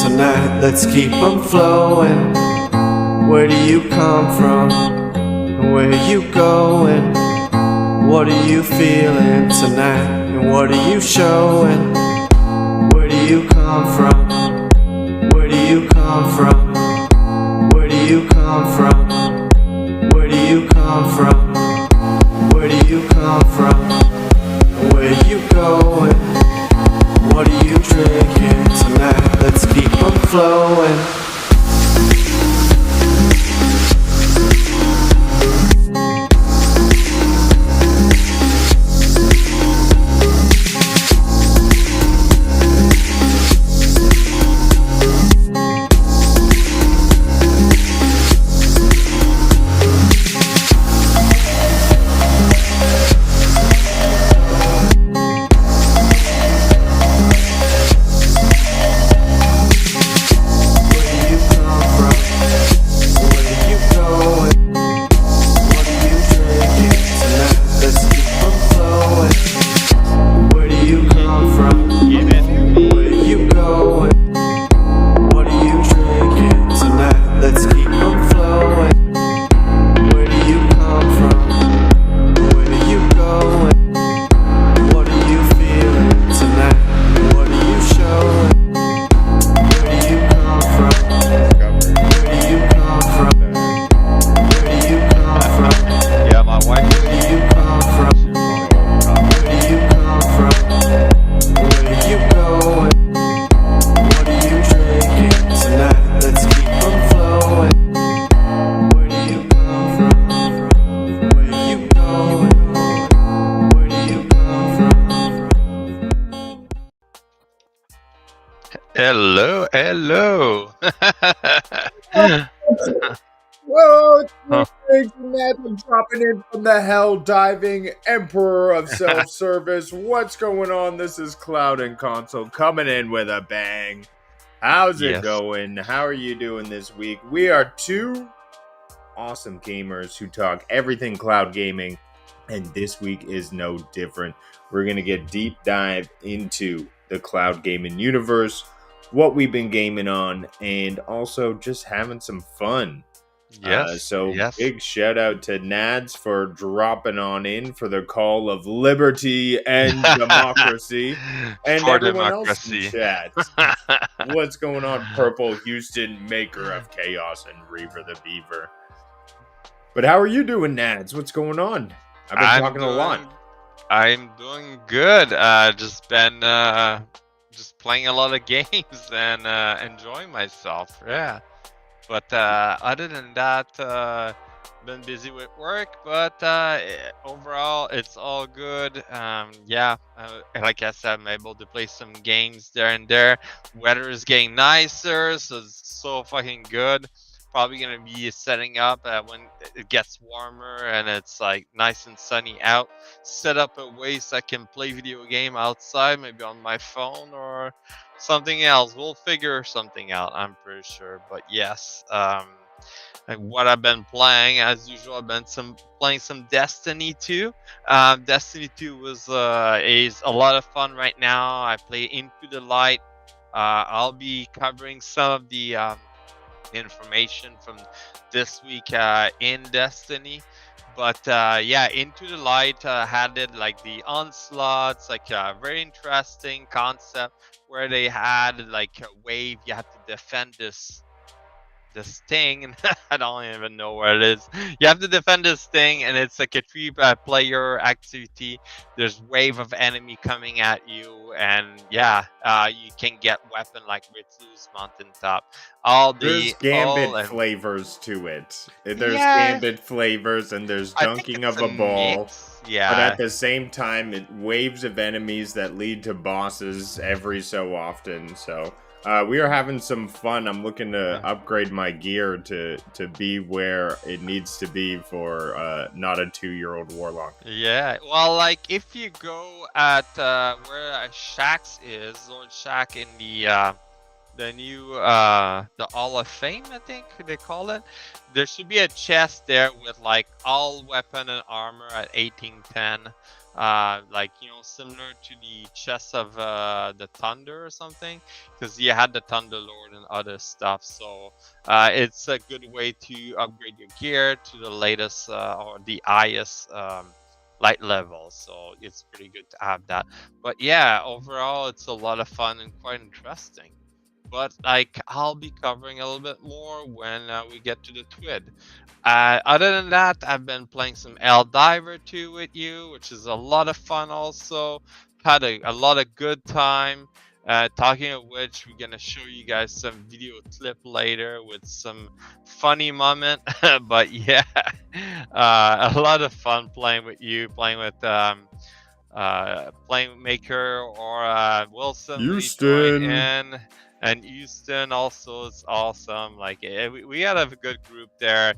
tonight, let's keep them flowing. Where do you come from? Where are you going? What are you feeling tonight? And what are you showing? Where do you come from? Where do you come from? Where do you come from? Where do you come from? Where do you come from? Where are you going? What are you drinking tonight? Let's keep them flowing. Hello. Whoa, internet, I'm dropping in from the hell diving emperor of self-service. What's going on? This is Cloud&Console coming in with a bang. How's it going? How are you doing this week? We are two awesome gamers who talk everything cloud gaming, and this week is no different. We're going to get deep dive into the cloud gaming universe, what we've been gaming on, and also just having some fun. Big shout out to Nads for dropping on in for the call of liberty and democracy, and for everyone democracy. else in chat. What's going on, Purple Houston, maker of chaos, and Reaver the Beaver? But how are you doing, Nads? What's going on? I've been talking a lot. I'm doing good. Just been just playing a lot of games and enjoying myself. Yeah. But other than that, been busy with work. But overall, it's all good. Like I said, I'm able to play some games there and there. Weather is getting nicer, so it's so fucking good. Probably gonna be setting up when it gets warmer and it's like nice and sunny out. Set up a way so I can play video game outside, maybe on my phone or something else. We'll figure something out, I'm pretty sure. But yes, like what I've been playing, as usual, I've been playing some Destiny 2. Destiny 2 is a lot of fun right now. I play Into the Light. I'll be covering some of the information from this week in Destiny, but Into the Light had it like the onslaughts, like a very interesting concept where they had like a wave. You have to defend this thing, and I don't even know where it is. You have to defend this thing, and it's like a three-player activity. There's wave of enemy coming at you, and you can get weapon like Ritsu's Mountaintop. There's gambit flavors to it. There's gambit flavors, and there's dunking of a ball. Mix. Yeah. But at the same time, it waves of enemies that lead to bosses every so often. So we are having some fun. I'm looking to upgrade my gear to be where it needs to be for not a 2-year-old warlock. Yeah, well, like if you go at where Shaxx is, Lord Shaxx in the new the Hall of Fame, I think they call it. There should be a chest there with like all weapon and armor at 1810. like similar to the chest of the Thunder or something, because you had the Thunder Lord and other stuff. So it's a good way to upgrade your gear to the latest or the highest light level. So it's pretty good to have that. But yeah, overall it's a lot of fun and quite interesting. But like I'll be covering a little bit more when we get to the TWID. Other than that, I've been playing some Diver 2 with you, which is a lot of fun also. Had a lot of good time. Talking of which, we're gonna show you guys some video clip later with some funny moment. But yeah, a lot of fun playing with you, playing with Playmaker or Wilson when you join Houston. in. And Houston also is awesome. Like we had a good group there.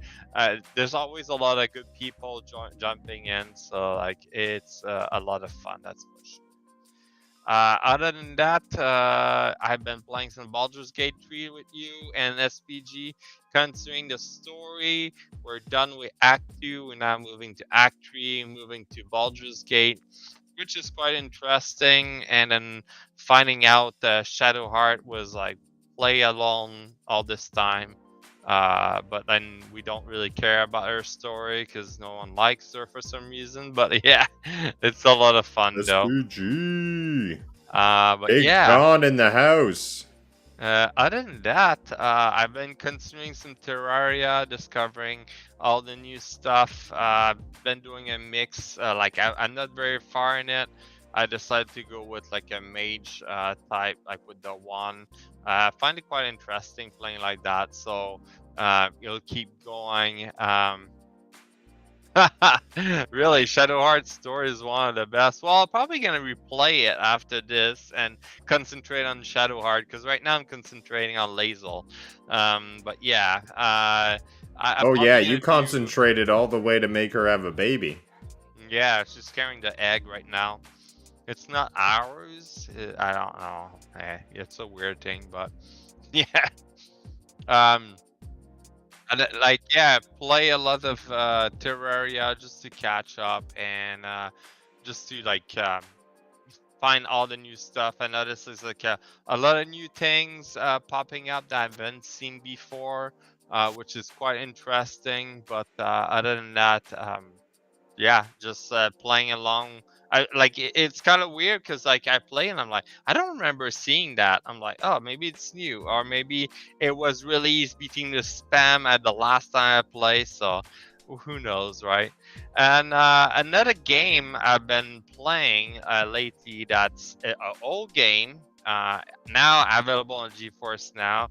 There's always a lot of good people jumping in, so like it's a lot of fun. That's for sure. Other than that, I've been playing some Baldur's Gate 3 with you and SPG. Considering the story, we're done with Act 2. We're now moving to Act 3, moving to Baldur's Gate, which is quite interesting. And then finding out Shadowheart was like play alone all this time. But then we don't really care about her story because no one likes her for some reason. But yeah, it's a lot of fun though. SPG. But Big yeah, John in the house. other than that, I've been considering some Terraria, discovering all the new stuff. Been doing a mix. Like I'm not very far in it. I decided to go with like a mage type, like with the one. I find it quite interesting playing like that. So you'll keep going. Really, Shadowheart's story is one of the best. Well, I'm probably gonna replay it after this and concentrate on Shadowheart because right now I'm concentrating on Lae'zel. But yeah, I'm Oh yeah, probably you gonna do. concentrated all the way to make her have a baby. Yeah, she's carrying the egg right now. It's not ours. I don't know. It's a weird thing, but yeah. And like yeah, play a lot of Terraria just to catch up and just to like find all the new stuff. I noticed there's like a lot of new things popping up that I haven't seen before, which is quite interesting. But other than that, yeah, just playing along. It's kind of weird because like I play and I'm like I don't remember seeing that. I'm like, oh, maybe it's new or maybe it was released between the spam at the last time I played. So who knows, right? And another game I've been playing lately that's an old game. Now available on GeForce Now.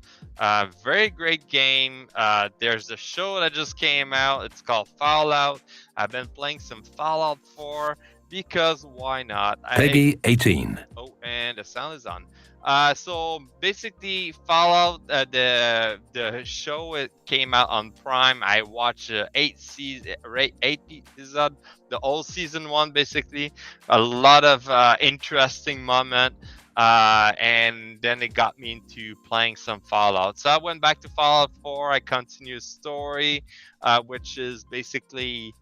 Very great game. There's a show that just came out. It's called Fallout. I've been playing some Fallout 4 because why not? Peggy 18. Oh, and the sound is on. So basically, Fallout, the show, it came out on Prime. I watched eight episode, the old season 1. Basically, a lot of interesting moment. And then it got me into playing some Fallout. So I went back to Fallout 4. I continued story, which is basically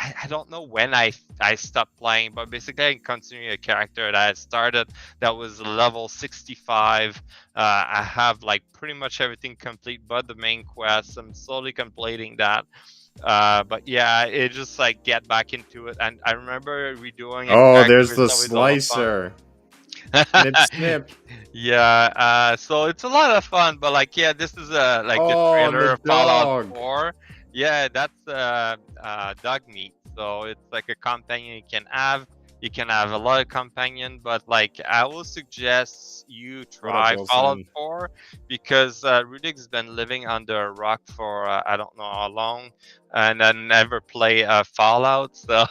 I don't know when I stopped playing, but basically I'm continuing a character that I started that was level 65. I have like pretty much everything complete but the main quest. I'm slowly completing that. But yeah, it just like get back into it. And I remember redoing Oh, character there's is the always a lot of fun. slicer. Snip, snip. Yeah, so it's a lot of fun, but like yeah, this is like the Oh, trailer the of Fallout dog. 4. Yeah, that's dog meat. So it's like a companion you can have. You can have a lot of companion, but like I will suggest you try Wilson? Fallout 4 because Rudig's been living under a rock for I don't know how long, and I never play Fallout. So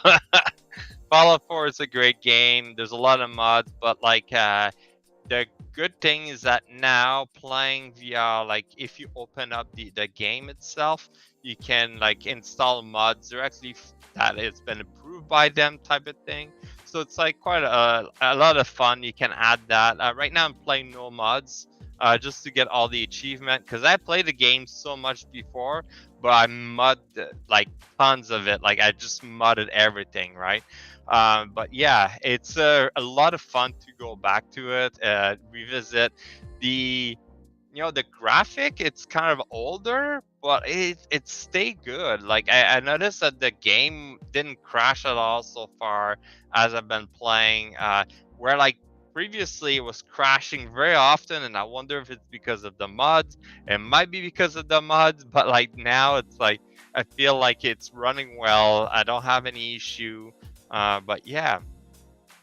Fallout 4 is a great game. There's a lot of mods, but like the good thing is that now playing via like if you open up the game itself, you can like install mods directly that it's been approved by them type of thing. So it's like quite a lot of fun. You can add that. Right now I'm playing no mods. just to get all the achievement. Because I played the game so much before, but I mudded like tons of it. Like I just mudded everything, right? But yeah, it's a lot of fun to go back to it, revisit the the graphic. It's kind of older, but it stayed good. Like I noticed that the game didn't crash at all so far as I've been playing. Where like previously it was crashing very often, and I wonder if it's because of the mods. It might be because of the mods, but like now it's like I feel like it's running well. I don't have any issue. But yeah,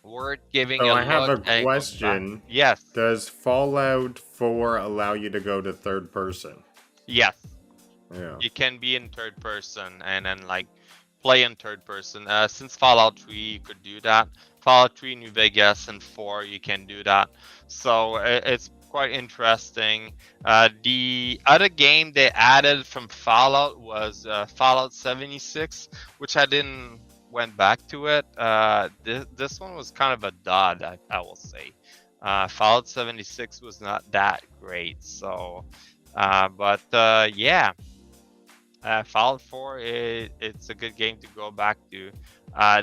worth giving So a I have a look. And going back. question. Yes, Does Fallout 4 allow you to go to third person? yes. Yeah. You can be in third person and then like play in third person. Since Fallout 3, you could do that. Fallout 3, New Vegas, and 4, you can do that. So it's quite interesting. The other game they added from Fallout was Fallout 76, which I didn't went back to it. This one was kind of a dud, I will say. Fallout 76 was not that great. So, but yeah. Fallout 4, it's a good game to go back to.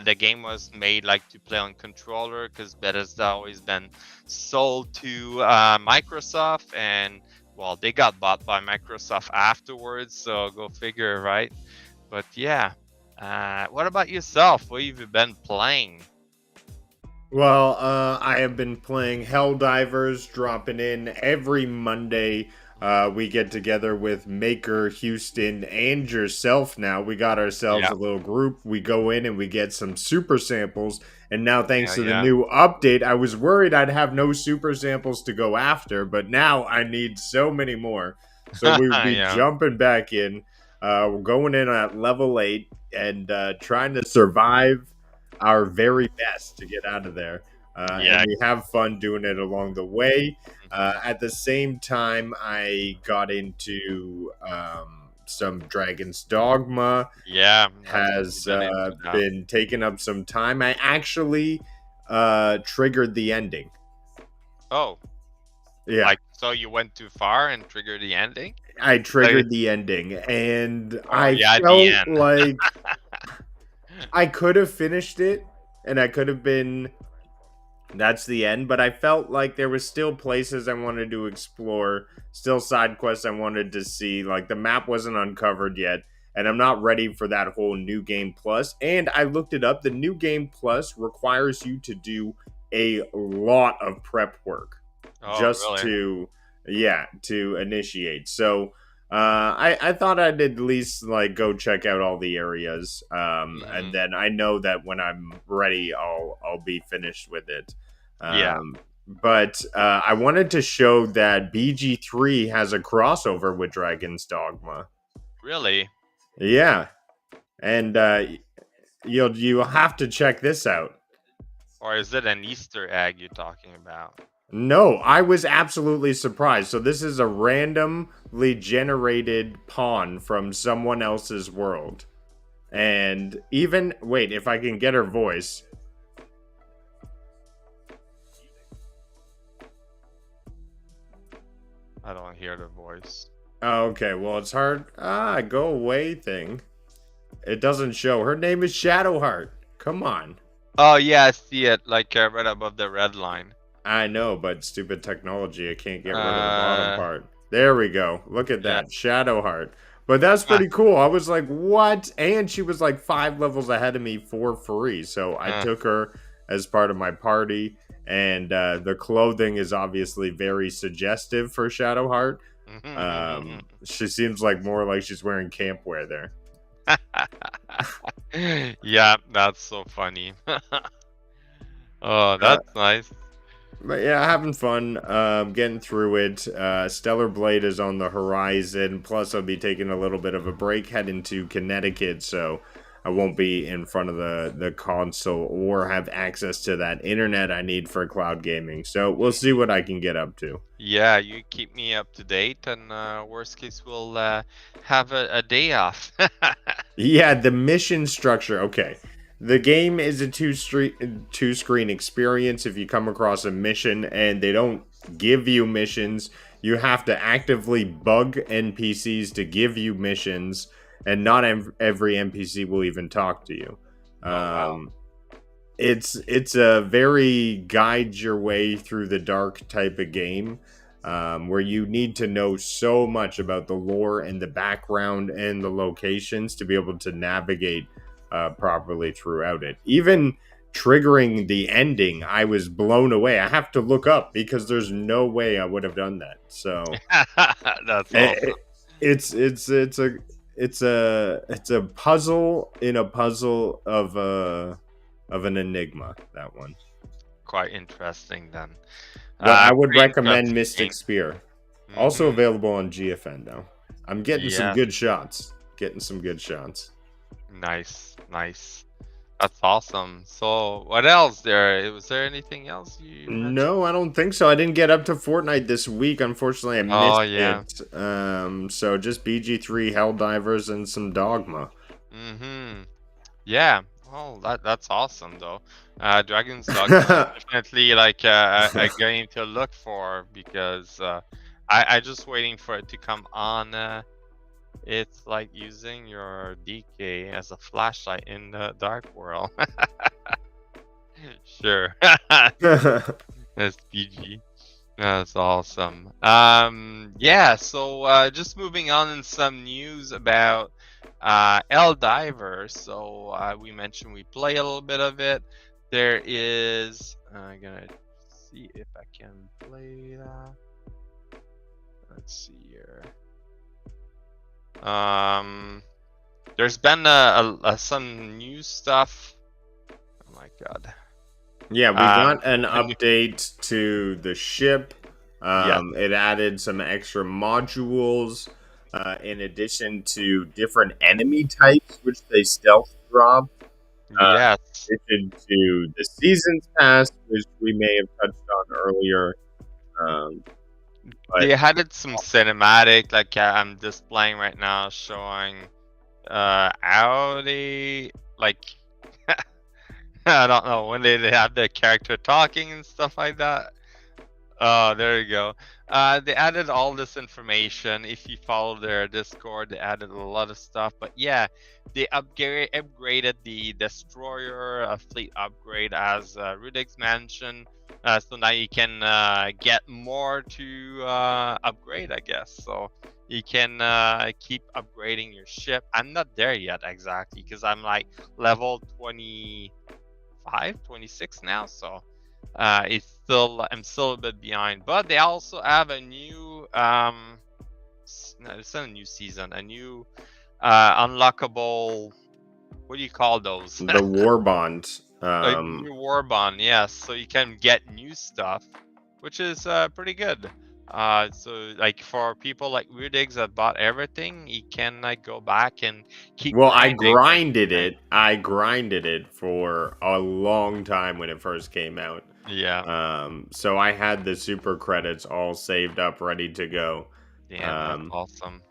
The game was made like to play on controller because Bethesda always been sold to Microsoft, and well, they got bought by Microsoft afterwards. So go figure, right? But yeah, what about yourself? What have you been playing? Well, I have been playing Helldivers, dropping in every Monday. We get together with Maker, Houston, and yourself now. We got ourselves Yeah, a little group. We go in and we get some super samples. And now, thanks yeah, to the yeah. new update, I was worried I'd have no super samples to go after, but now I need so many more. So we would be Yeah, jumping back in. We're going in at level 8 and trying to survive our very best to get out of there. And yeah, we have fun doing it along the way. mhm. At the same time, I got into some Dragon's Dogma. Yeah. That's Has been into that. been taking up some time. I actually triggered the ending. Oh, Yeah, like so you went too far and triggered the ending? I Like, triggered the ending, and oh I yeah, the felt end. like I could have finished it, and I could have been that's the end, but I felt like there was still places I wanted to explore, still side quests I wanted to see. Like the map wasn't uncovered yet, and I'm not ready for that whole new game plus. And I looked it up. The new game plus requires you to do a lot of prep work Oh, just really? to initiate. So I thought I'd at least like go check out all the areas, and Hmm. then I know that when I'm ready, I'll be finished with it. Yeah, But I wanted to show that BG3 has a crossover with Dragon's Dogma. really? Yeah, and you'll have to check this out. Or is it an Easter egg you're talking about? No, I was absolutely surprised. So this is a randomly generated pawn from someone else's world. And even wait, if I can get her voice. I don't hear the voice. Okay, well it's hard. Go away thing. It doesn't show. Her name is Shadowheart. Come on. Oh yeah, I see it, like right above the red line. I know, but stupid technology, I can't get rid of the bottom Uh, part. There we go. Look at yeah. that. Shadowheart. But that's Ah, pretty cool. I was like, what? And she was like 5 levels ahead of me for free. So I uh, took her as part of my party. And the clothing is obviously very suggestive for Shadowheart. She seems like more like she's wearing camp wear there. yeah, that's so funny. Oh, Uh, that's nice. But yeah, having fun, getting through it. Stellar Blade is on the horizon. Plus, I'll be taking a little bit of a break, heading to Connecticut, so I won't be in front of the console or have access to that internet I need for cloud gaming. So we'll see what I can get up to. Yeah, you keep me up to date, and worst case, we'll have a day off. Yeah, the mission structure. Okay. The game is a two screen experience. If you come across a mission and they don't give you missions, you have to actively bug NPCs to give you missions, and not every NPC will even talk to you. Oh wow. It's a very guide your way through the dark type of game, where you need to know so much about the lore and the background and the locations to be able to navigate properly throughout it. Even triggering the ending, I was blown away. I have to look up because there's no way I would have done that. So That's awesome. it, it's a puzzle in a puzzle of an enigma, that one. Quite interesting then. But I would Pretty recommend interesting Mystic game. Spear. Also Mm-hmm. available on GFN though. I'm getting some Yeah. good shots. Getting some good shots. Nice. Nice. That's awesome. So what else there? Was there anything else you mentioned? No, I don't think so. I didn't get up to Fortnite this week. Unfortunately, I Oh missed yeah. it. So just BG3, Helldivers, and some Dogma. Mm-hmm. Yeah. Oh, that's awesome though. Dragon's Dogma is definitely like a game to look for because I just waiting for it to come on. It's like using your DK as a flashlight in the dark world. Sure. That's PG. That's awesome. Yeah, so just moving on in some news about Diver. So we mentioned we play a little bit of it. There is I'm gonna see if I can play that. Let's see here. There's been some new stuff. Oh my god. Yeah, we got an update to the ship. Yeah. It added some extra modules, in addition to different enemy types, which they stealth drop. Yes. In addition to the seasons pass, which we may have touched on earlier. But They added some cinematic, like I'm displaying right now, showing how they like. I don't know when they have the character talking and stuff like that. Oh, there you go. They added all this information. If you follow their Discord, they added a lot of stuff. But yeah, they upgraded the destroyer fleet upgrade, as Rudix mentioned. So now you can get more to upgrade, I guess. So you can keep upgrading your ship. I'm not there yet exactly because I'm like level 25, 26 now. So I'm still a bit behind, but they also have a new no, it's not a new season, a new unlockable, what do you call those? the War Bond. A new war bond, yes, so you can get new stuff, which is pretty good. So like for people like Weirdigs that bought everything, you can like go back and keep Well, I grinding what you grinded grind. it. I grinded it for a long time when it first came out. Yeah, So I had the super credits all saved up, ready to go. damn, that's Um, awesome.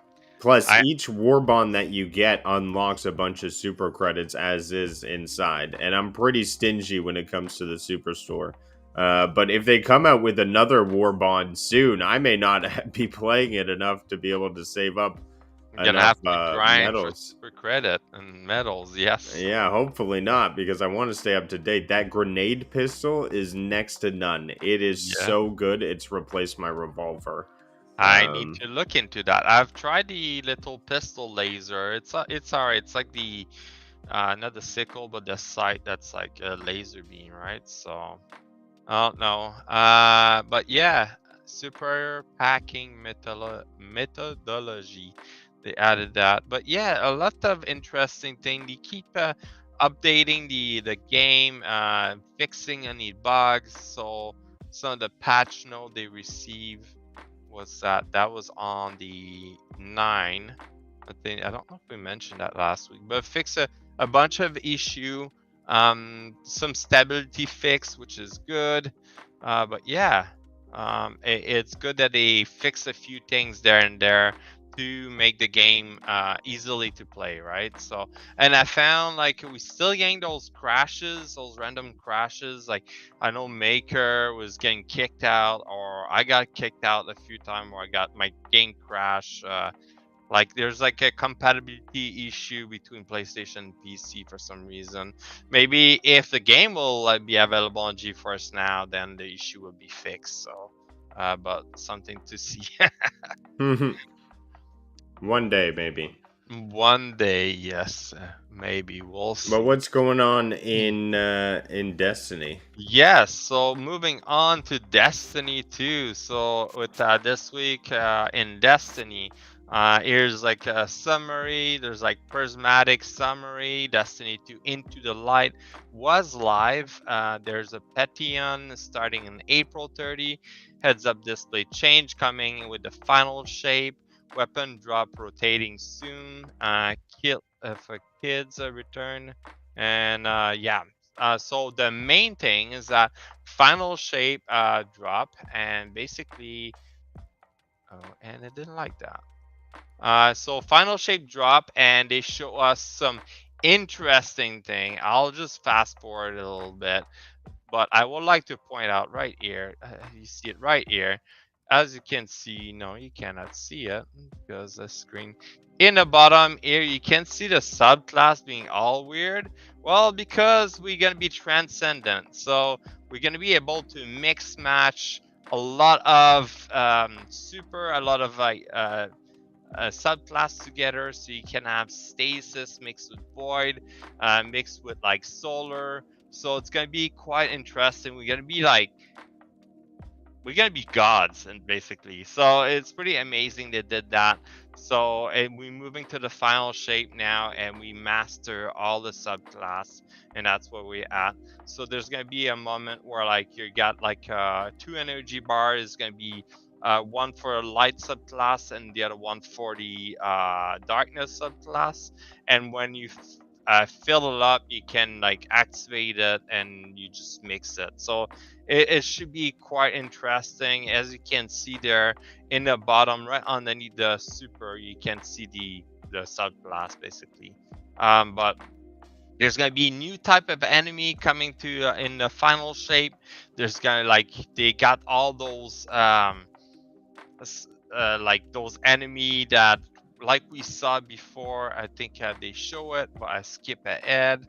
Plus, I each war bond that you get unlocks a bunch of super credits as is inside, and I'm pretty stingy when it comes to the superstore. But if they come out with another war bond soon, I may not be playing it enough to be able to save up I'm gonna enough have to grind for medals. super credit and medals, yes. Yeah, hopefully not, because I want to stay up to date. That grenade pistol is next to none. It is Yeah. so good, it's replaced my revolver. I need to look into that. I've tried the little pistol laser. It's alright. It's like the not the sickle, but the sight that's like a laser beam, right? So I don't know. But yeah, super packing methodology. They added that. But yeah, a lot of interesting thing. They keep updating the game, fixing any bugs. So some of the patch note they receive was that was on the 9. I don't know if we mentioned that last week, but fix a bunch of issue, some stability fix, which is good. But yeah, it's good that they fix a few things there and there to make the game easily to play, right? So, and I found like we still getting those crashes, those random crashes. Like I know Maker was getting kicked out, or I got kicked out a few times where I got my game crash. Like there's like a compatibility issue between PlayStation and PC for some reason. Maybe if the game will be available on GeForce Now, then the issue will be fixed. So, but something to see. One day, maybe. One day, yes, maybe we'll see. But what's going on in Destiny? Yes, so moving on to Destiny 2. So with this week in Destiny, here's like a summary. There's like prismatic summary. Destiny 2 Into the Light was live. There's a Petion starting in April 30. Heads up display change coming with the final shape. Weapon drop rotating soon. Kill for kids return. And yeah, so the main thing is that final shape drop, and basically, and it didn't like that. So final shape drop, and they show us some interesting thing. I'll just fast forward a little bit, but I would like to point out right here. You see it right here. As you can see, no, you cannot see it because the screen. In the bottom here, you can see the subclass being all weird. Well, because we're gonna be transcendent, so we're gonna be able to mix match a lot of super, a lot of like subclass together, so you can have stasis mixed with void, mixed with like solar. So it's gonna be quite interesting. We're gonna be gods, and basically, so it's pretty amazing they did that. So, and we're moving to the final shape now, and we master all the subclass, and that's where we're at. So there's gonna be a moment where like you got like 2 energy bars. Is gonna be one for a light subclass and the other one for the darkness subclass. And when you fill it up, you can like activate it and you just mix it. So it should be quite interesting. As you can see there in the bottom right underneath the super, you can see the subclass basically. But there's gonna be new type of enemy coming to in the final shape. There's gonna like they got all those like those enemy that like we saw before. I think they show it, but I skip ahead.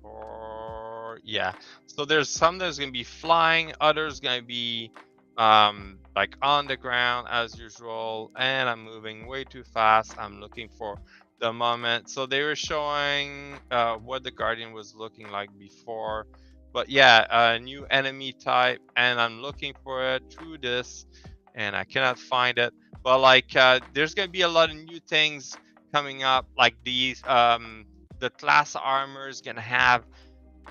Or yeah, so there's some that's gonna be flying, others gonna be like on the ground as usual, and I'm moving way too fast. I'm looking for the moment. So they were showing what the Guardian was looking like before, but yeah, a new enemy type, and I'm looking for it through this, and I cannot find it. But like there's gonna be a lot of new things coming up, like these the class armor is gonna have.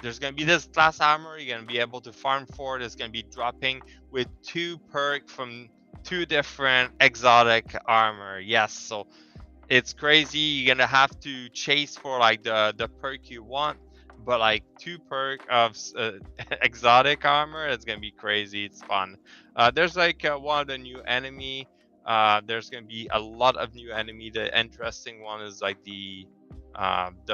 There's gonna be this class armor you're gonna be able to farm for. It's gonna be dropping with 2 perk from 2 different exotic armor. Yes, so it's crazy. You're gonna have to chase for like the perk you want, but like 2 perk of exotic armor. It's gonna be crazy. It's fun. There's like one of the new enemy. There's gonna be a lot of new enemy. The interesting one is like the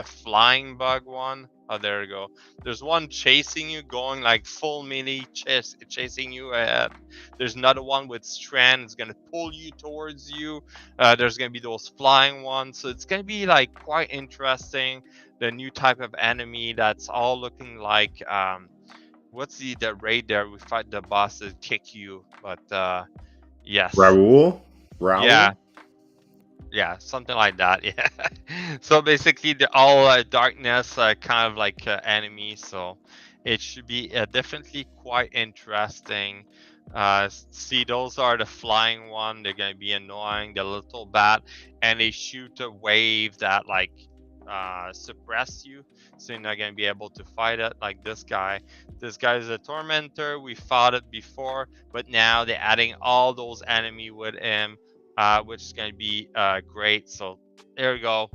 flying bug one. Oh, there we go. There's one chasing you, going like full mini chasing you ahead. There's another one with strand. It's gonna pull you towards you. There's gonna be those flying ones. So it's gonna be like quite interesting. The new type of enemy that's all looking like what's the raid there? We fight the boss that kick you, but yes. Raul? Yeah, something like that. Yeah. So basically, they're all darkness, kind of like enemies. So it should be definitely quite interesting. See, those are the flying one. They're gonna be annoying. The little bat, and they shoot a wave that like suppress you, so you're not gonna be able to fight it. Like this guy. This guy is a tormentor. We fought it before, but now they're adding all those enemy with him. Which is going to be great. So there we go,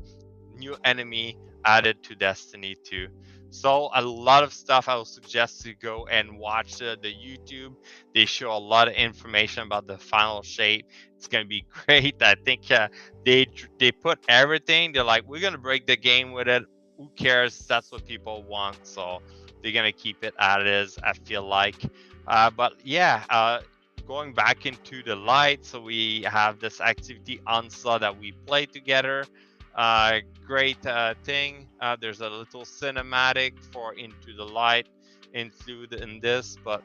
new enemy added to Destiny 2. So a lot of stuff I would suggest to go and watch the YouTube. They show a lot of information about the final shape. It's gonna be great. I think they put everything. They're like, we're gonna break the game with it. Who cares? That's what people want. So they're gonna keep it as it is, I feel like. But yeah, going back into the light, so we have this activity onslaught that we play together. Great thing. There's a little cinematic for Into the Light included in this, but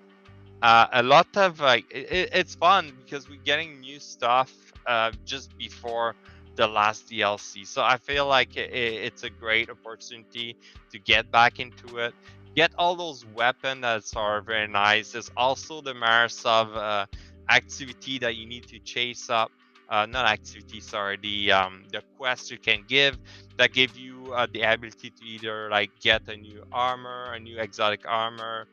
a lot of it's fun because we're getting new stuff just before the last DLC. So I feel like it's a great opportunity to get back into it. Get all those weapons that are very nice. There's also the Marisov activity that you need to chase up. Not activity, sorry. The quest you can give that give you the ability to either like get a new armor, a new exotic armor,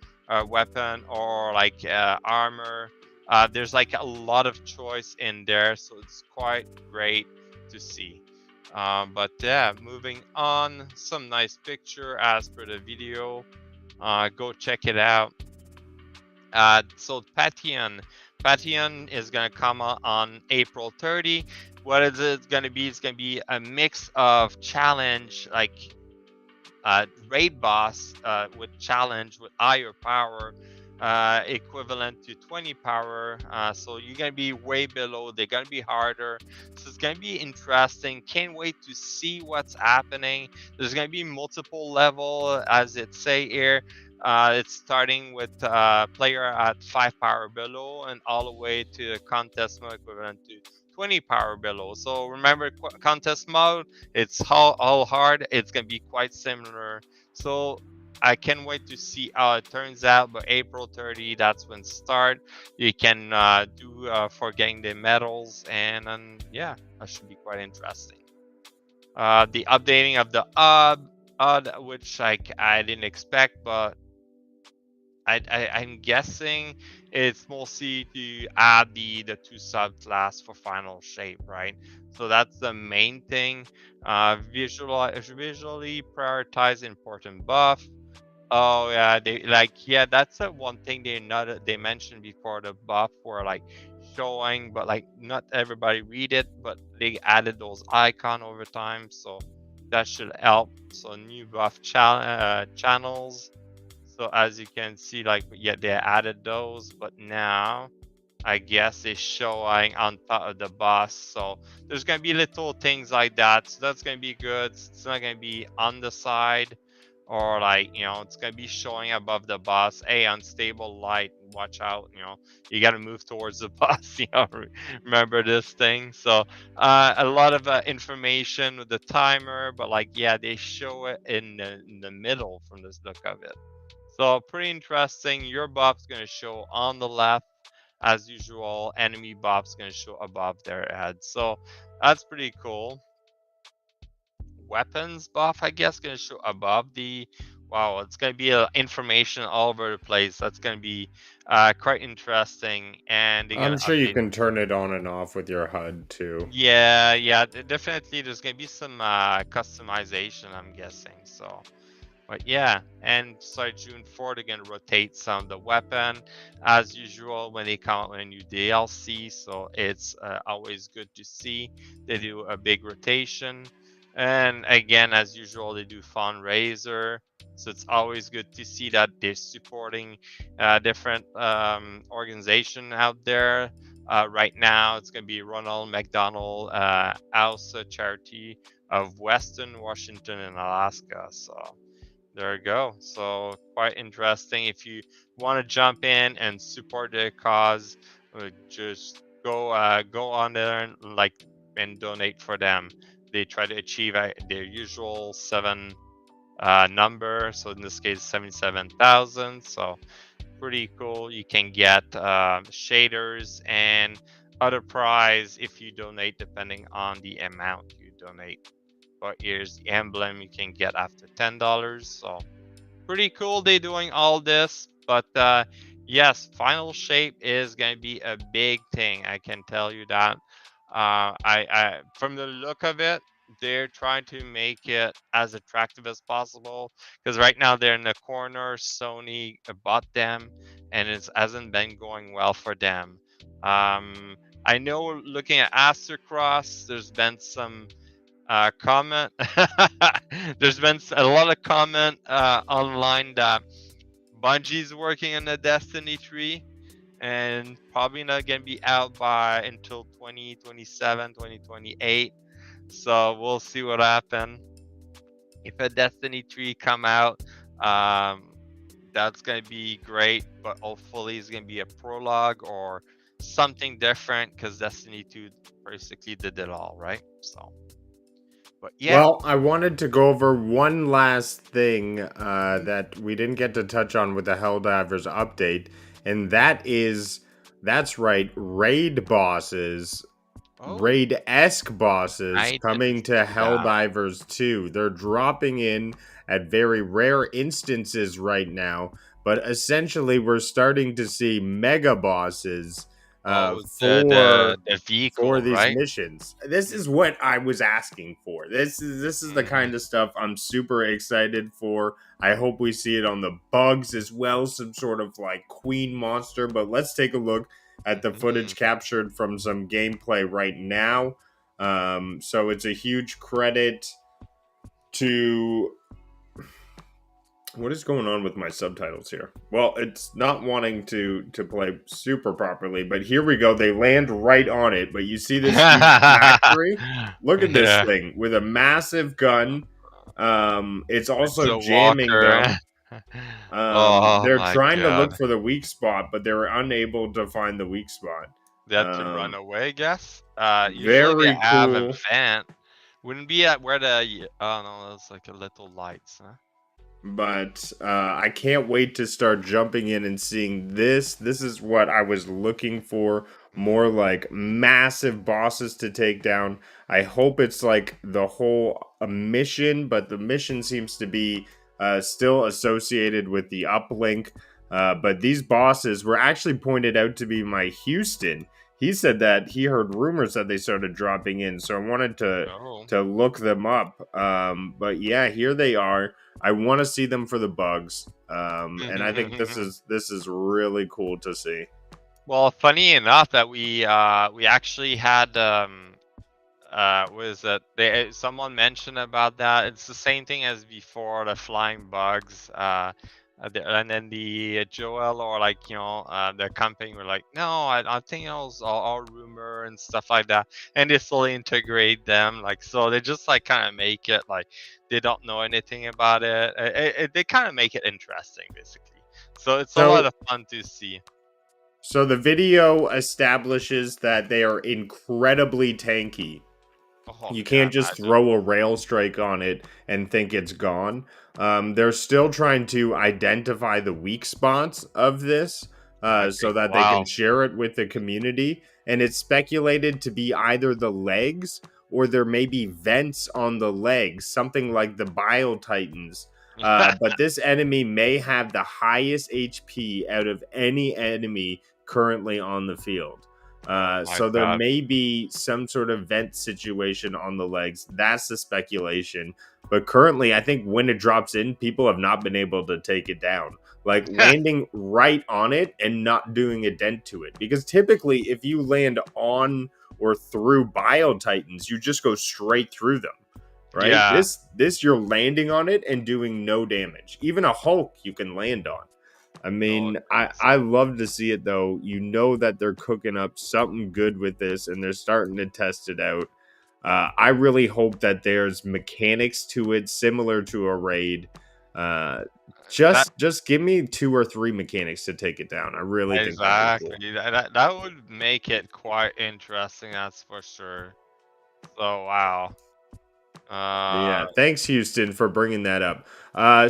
weapon, or like armor. There's like a lot of choice in there, so it's quite great to see. But yeah, moving on, some nice picture as per the video. Go check it out. So Patreon is gonna come on April 30. What is it gonna be? It's gonna be a mix of challenge, like raid boss with challenge with higher power, equivalent to 20 power. So you're gonna be way below. They're gonna be harder. So it's gonna be interesting. Can't wait to see what's happening. There's gonna be multiple level, as it say here. It's starting with player at 5 power below and all the way to contest mode equivalent to 20 power below. So remember, contest mode, it's all hard. It's gonna be quite similar. So I can't wait to see how it turns out. But April 30, that's when start. You can do for getting the medals, and yeah, that should be quite interesting. The updating of the UD, which I didn't expect, but I'm guessing it's mostly to add the two subclass for final shape, right? So that's the main thing. Visually prioritize important buff. Oh yeah, that's the one thing they mentioned before, the buff were like showing, but like not everybody read it, but they added those icon over time, so that should help. So new buff channels. So as you can see, like, yeah, they added those, but now I guess it's showing on top of the boss. So there's gonna be little things like that. So that's gonna be good. It's not gonna be on the side, or like, it's gonna be showing above the boss. Hey, unstable light, watch out. You gotta move towards the boss. Remember this thing. So a lot of information with the timer, but like, yeah, they show it in the middle from this look of it. So pretty interesting. Your buff's gonna show on the left as usual. Enemy buff's gonna show above their head. So that's pretty cool. Weapons buff, I guess, gonna show above the. Wow, it's gonna be information all over the place. That's gonna be quite interesting. And they're I'm gonna sure you update. can turn it on and off with your HUD too. Yeah, definitely. There's gonna be some customization, I'm guessing. So. But yeah, and so June 4th, they're gonna rotate some of the weapon as usual when they come out with a new DLC. So it's always good to see they do a big rotation. And again, as usual, they do fundraiser. So it's always good to see that they're supporting different organization out there. Right now, it's gonna be Ronald McDonald House Charity of Western Washington and Alaska. So there you go. So quite interesting. If you want to jump in and support their cause, just go on there and donate for them. They try to achieve their usual 7 number. So in this case, 77,000. So pretty cool. You can get shaders and other prize if you donate, depending on the amount you donate. But here's the emblem you can get after $10. So pretty cool they doing all this. But yes, final shape is gonna be a big thing. I can tell you that. I from the look of it, they're trying to make it as attractive as possible because right now they're in the corner. Sony bought them, and it hasn't been going well for them. I know looking at Astrocross, there's been some comment. There's been a lot of comment online that Bungie's working on the Destiny 3 and probably not gonna be out by until 2027, 2028. So we'll see what happens. If a Destiny 3 come out, that's gonna be great, but hopefully it's gonna be a prologue or something different because Destiny 2 basically did it all, right? So, but yeah. Well, I wanted to go over one last thing that we didn't get to touch on with the Helldivers update, and that's right, raid bosses, Oh, raid-esque bosses I coming didn't to see that. Helldivers 2. They're dropping in at very rare instances right now, but essentially we're starting to see mega bosses Oh, for the vehicle, these right? missions. This Mm. is what I was asking for. This is the kind of stuff I'm super excited for. I hope we see it on the bugs as well, some sort of like queen monster. But let's take a look at the footage Mm. captured from some gameplay right now. So it's a huge credit to what is going on with my subtitles here? Well, it's not wanting to play super properly, but here we go. They land right on it, but you see this huge factory? Look at this Yeah, thing with a massive gun. It's it's also a jamming walker. them. Oh They're my trying to look god. for the weak spot, but they're unable to find the weak spot. They have to run Um, away, I guess. Usually they Very have a cool. vent. Wouldn't be at where oh no, that's like a little lights, huh? But I can't wait to start jumping in and seeing this. This is what I was looking for. More Mm. like massive bosses to take down. I hope it's like the whole mission, but the mission seems to be still associated with the uplink. But these bosses were actually pointed out to be my Houston. He said that he heard rumors that they started dropping in, so I wanted Oh. to look them up. But yeah, here they are. I want to see them for the bugs, and I think this is really cool to see. Well, funny enough that we actually had was that they someone mentioned about that. It's the same thing as before, the flying bugs. And then the Joel or like the company were like, no, I think it was all rumor and stuff like that, and they slowly integrate them like so they just like kind of make it like they don't know anything about it. They kind of make it interesting basically, so it's a lot So of fun to see. so the video establishes that they are incredibly tanky. Oh You yeah, can't just imagine. throw a rail strike on it and think it's gone. They're still trying to identify the weak spots of this I so think that they can wow. share it with the community. And it's speculated to be either the legs or there may be vents on the legs, something like the Bile Titans. But this enemy may have the highest HP out of any enemy currently on the field. Oh my So there god. may be some sort of vent situation on the legs. That's the speculation. But currently, I think when it drops in, people have not been able to take it down. Like landing right on it and not doing a dent to it. Because typically, if you land on or through Bio Titans, you just go straight through them. Right? Yeah. This you're landing on it and doing no damage. Even a Hulk you can land on. I Oh, mean, nice. I love to see it though. You know that they're cooking up something good with this and they're starting to test it out. I really hope that there's mechanics to it similar to a raid. Uh, That just give me 2 or 3 mechanics to take it down. I really think that'd be cool. exactly. That would make it quite interesting, that's for sure. So wow. Yeah, Uh, thanks, Houston, for bringing that up.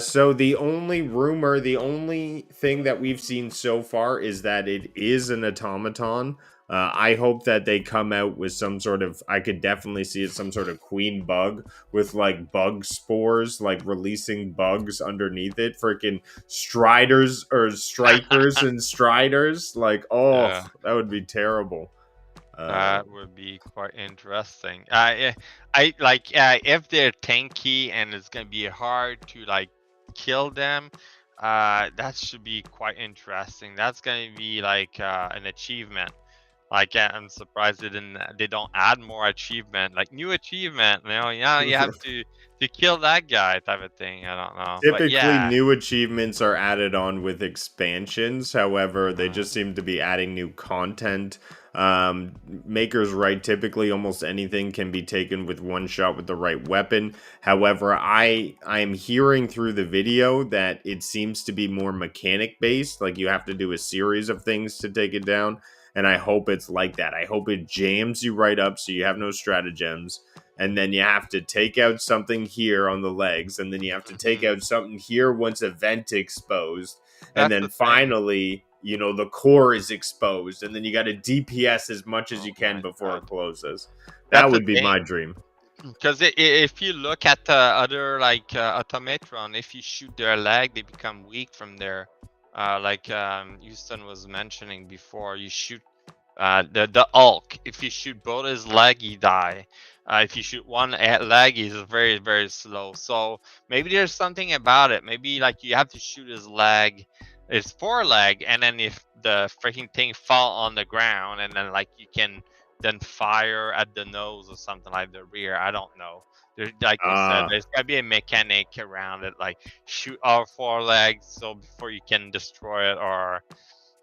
So the only rumor, the only thing that we've seen so far is that it is an automaton. I hope that they come out with some sort of. I could definitely see it some sort of queen bug with like bug spores, like releasing bugs underneath it. Freaking striders or strikers and striders. Like, oh, yeah. that would be terrible. That would be quite interesting. I like if they're tanky and it's gonna be hard to like kill them. That should be quite interesting. That's gonna be like an achievement. Like I'm surprised they don't add more achievement, like new achievement. Yeah, you have to kill that guy type of thing. I don't know, but Typically, yeah. new achievements are added on with expansions. However, they Uh, just seem to be adding new content. Maker's right. Typically, almost anything can be taken with one shot with the right weapon. However, I am hearing through the video that it seems to be more mechanic based. Like you have to do a series of things to take it down. And I hope it's like that. I hope it jams you right up so you have no stratagems, and then you have to take out something here on the legs, and then you have to take mhm. out something here once a vent exposed, and That's then the thing. finally, the core is exposed, and then you got to DPS as much as Oh you can my before god, it closes. That that's the would be thing. my dream. Because if you look at other like automatron, if you shoot their leg, they become weak from there. Like Houston was mentioning before, you shoot the Hulk. If you shoot both his leg, he die. If you shoot one leg, he's very very slow. So maybe there's something about it. Maybe like you have to shoot his leg, his foreleg, and then if the freaking thing fall on the ground, and then like you can then fire at the nose or something like the rear. I don't know. There's like you said, Ah, there's gotta be a mechanic around it, like shoot all four legs so before you can destroy it, or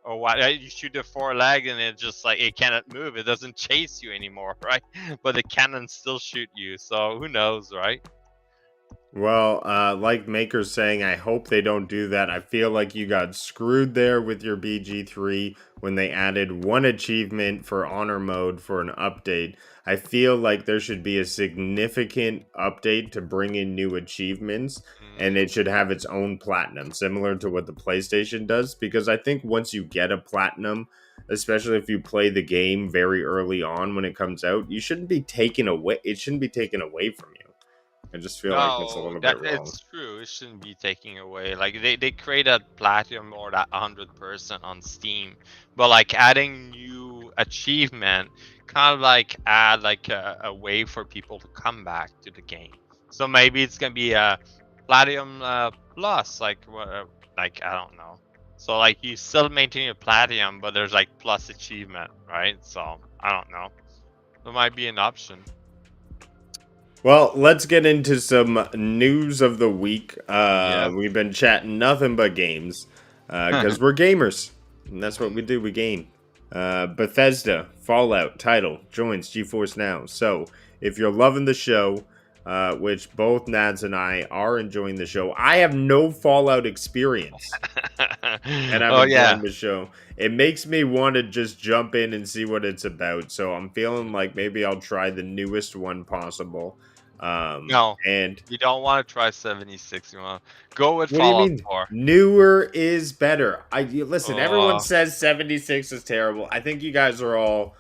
what? You shoot the four leg and it just like it cannot move. It doesn't chase you anymore, right? But the cannon still shoot you. So who knows, right? well, like Maker's saying, I hope they don't do that. I feel like you got screwed there with your BG3 when they added one achievement for honor mode for an update. I feel like there should be a significant update to bring in new achievements, and Mm, it should have its own platinum, similar to what the PlayStation does. Because I think once you get a platinum, especially if you play the game very early on when it comes out, you shouldn't be taken away. It shouldn't be taken away from you. I just feel like that's a no, little that bit wrong. it's true. It shouldn't be taking away. Like they created platinum or that 100% on Steam, but like adding new achievement kind of like add like a way for people to come back to the game. So maybe it's gonna be a platinum plus, like what, like I don't know. So like you still maintain your platinum, but there's like plus achievement, right? So I don't know. That might be an option. Well, let's get into some news of the week. Yep. We've been chatting nothing but games because we're gamers, and that's what we do. We game. Bethesda Fallout title joins GeForce Now. So if you're loving the show, which both Nads and I are enjoying the show, I have no Fallout experience, and I'm Oh yeah. enjoying the show. It makes me want to just jump in and see what it's about. So I'm feeling like maybe I'll try the newest one possible. No, And you don't want to try 76. You want to go with what do you Fallout mean? 4. Newer is better. Listen. Everyone Oh, says 76 is terrible. I think you guys are all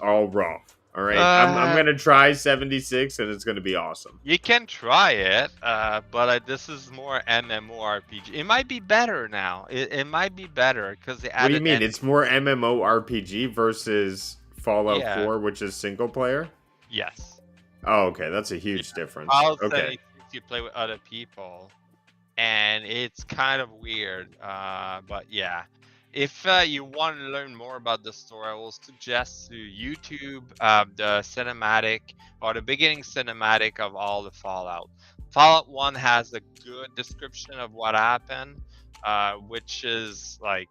wrong. All right, I'm uh, gonna try 76, and it's gonna be awesome. you can try it, but this is more MMORPG. It might be better now. It might be better because they What do you added mean? It's more MMORPG versus Fallout yeah, 4, which is single player. yes. Oh, okay, that's a Yeah. huge difference. Fallout Okay. 76 you play with other people, and it's kind of weird. But yeah, if you want to learn more about the story, I will suggest to YouTube the cinematic or the beginning cinematic of all the Fallout. Fallout 1 has a good description of what happened, which is like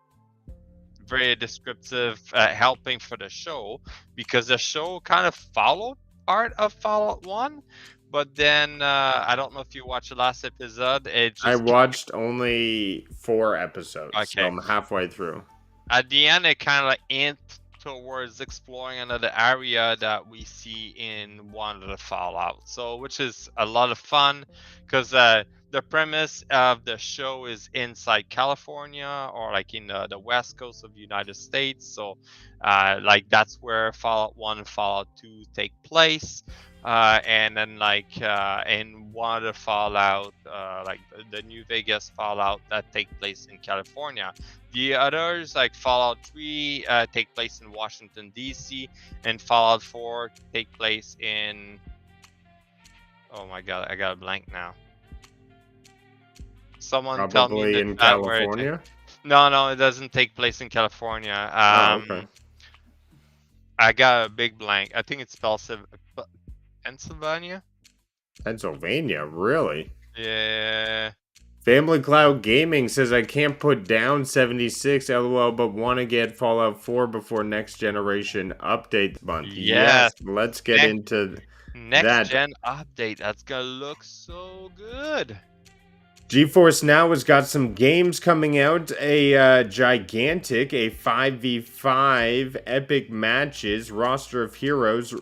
very descriptive, helping for the show because the show kind of followed part of Fallout 1. But then I don't know if you watched the last episode. It I just watched only 4 episodes, so okay. I'm halfway through. At the end, it kind of like int towards exploring another area that we see in one of the Fallout. So, which is a lot of fun because the premise of the show is inside California or like in the west coast of the United States. So, like that's where Fallout 1 and Fallout 2 take place. And then like in one of the Fallout, like the New Vegas Fallout that take place in California, The others, like Fallout 3, take place in Washington D.C., and Fallout 4 take place in. Oh my god, I got a blank now. Someone tell me in Probably the in chat where it takes. California. No, it doesn't take place in California. Oh, okay. I got a big blank. I think it's Pennsylvania. Pennsylvania, really? Yeah. Family Cloud Gaming says I can't put down 76 LOL, but want to get Fallout 4 before next generation update month. Yes, Yes. let's get into Next that. gen update. That's gonna look so good. GeForce Now has got some games coming out. A gigantic, a 5v5 epic matches roster of heroes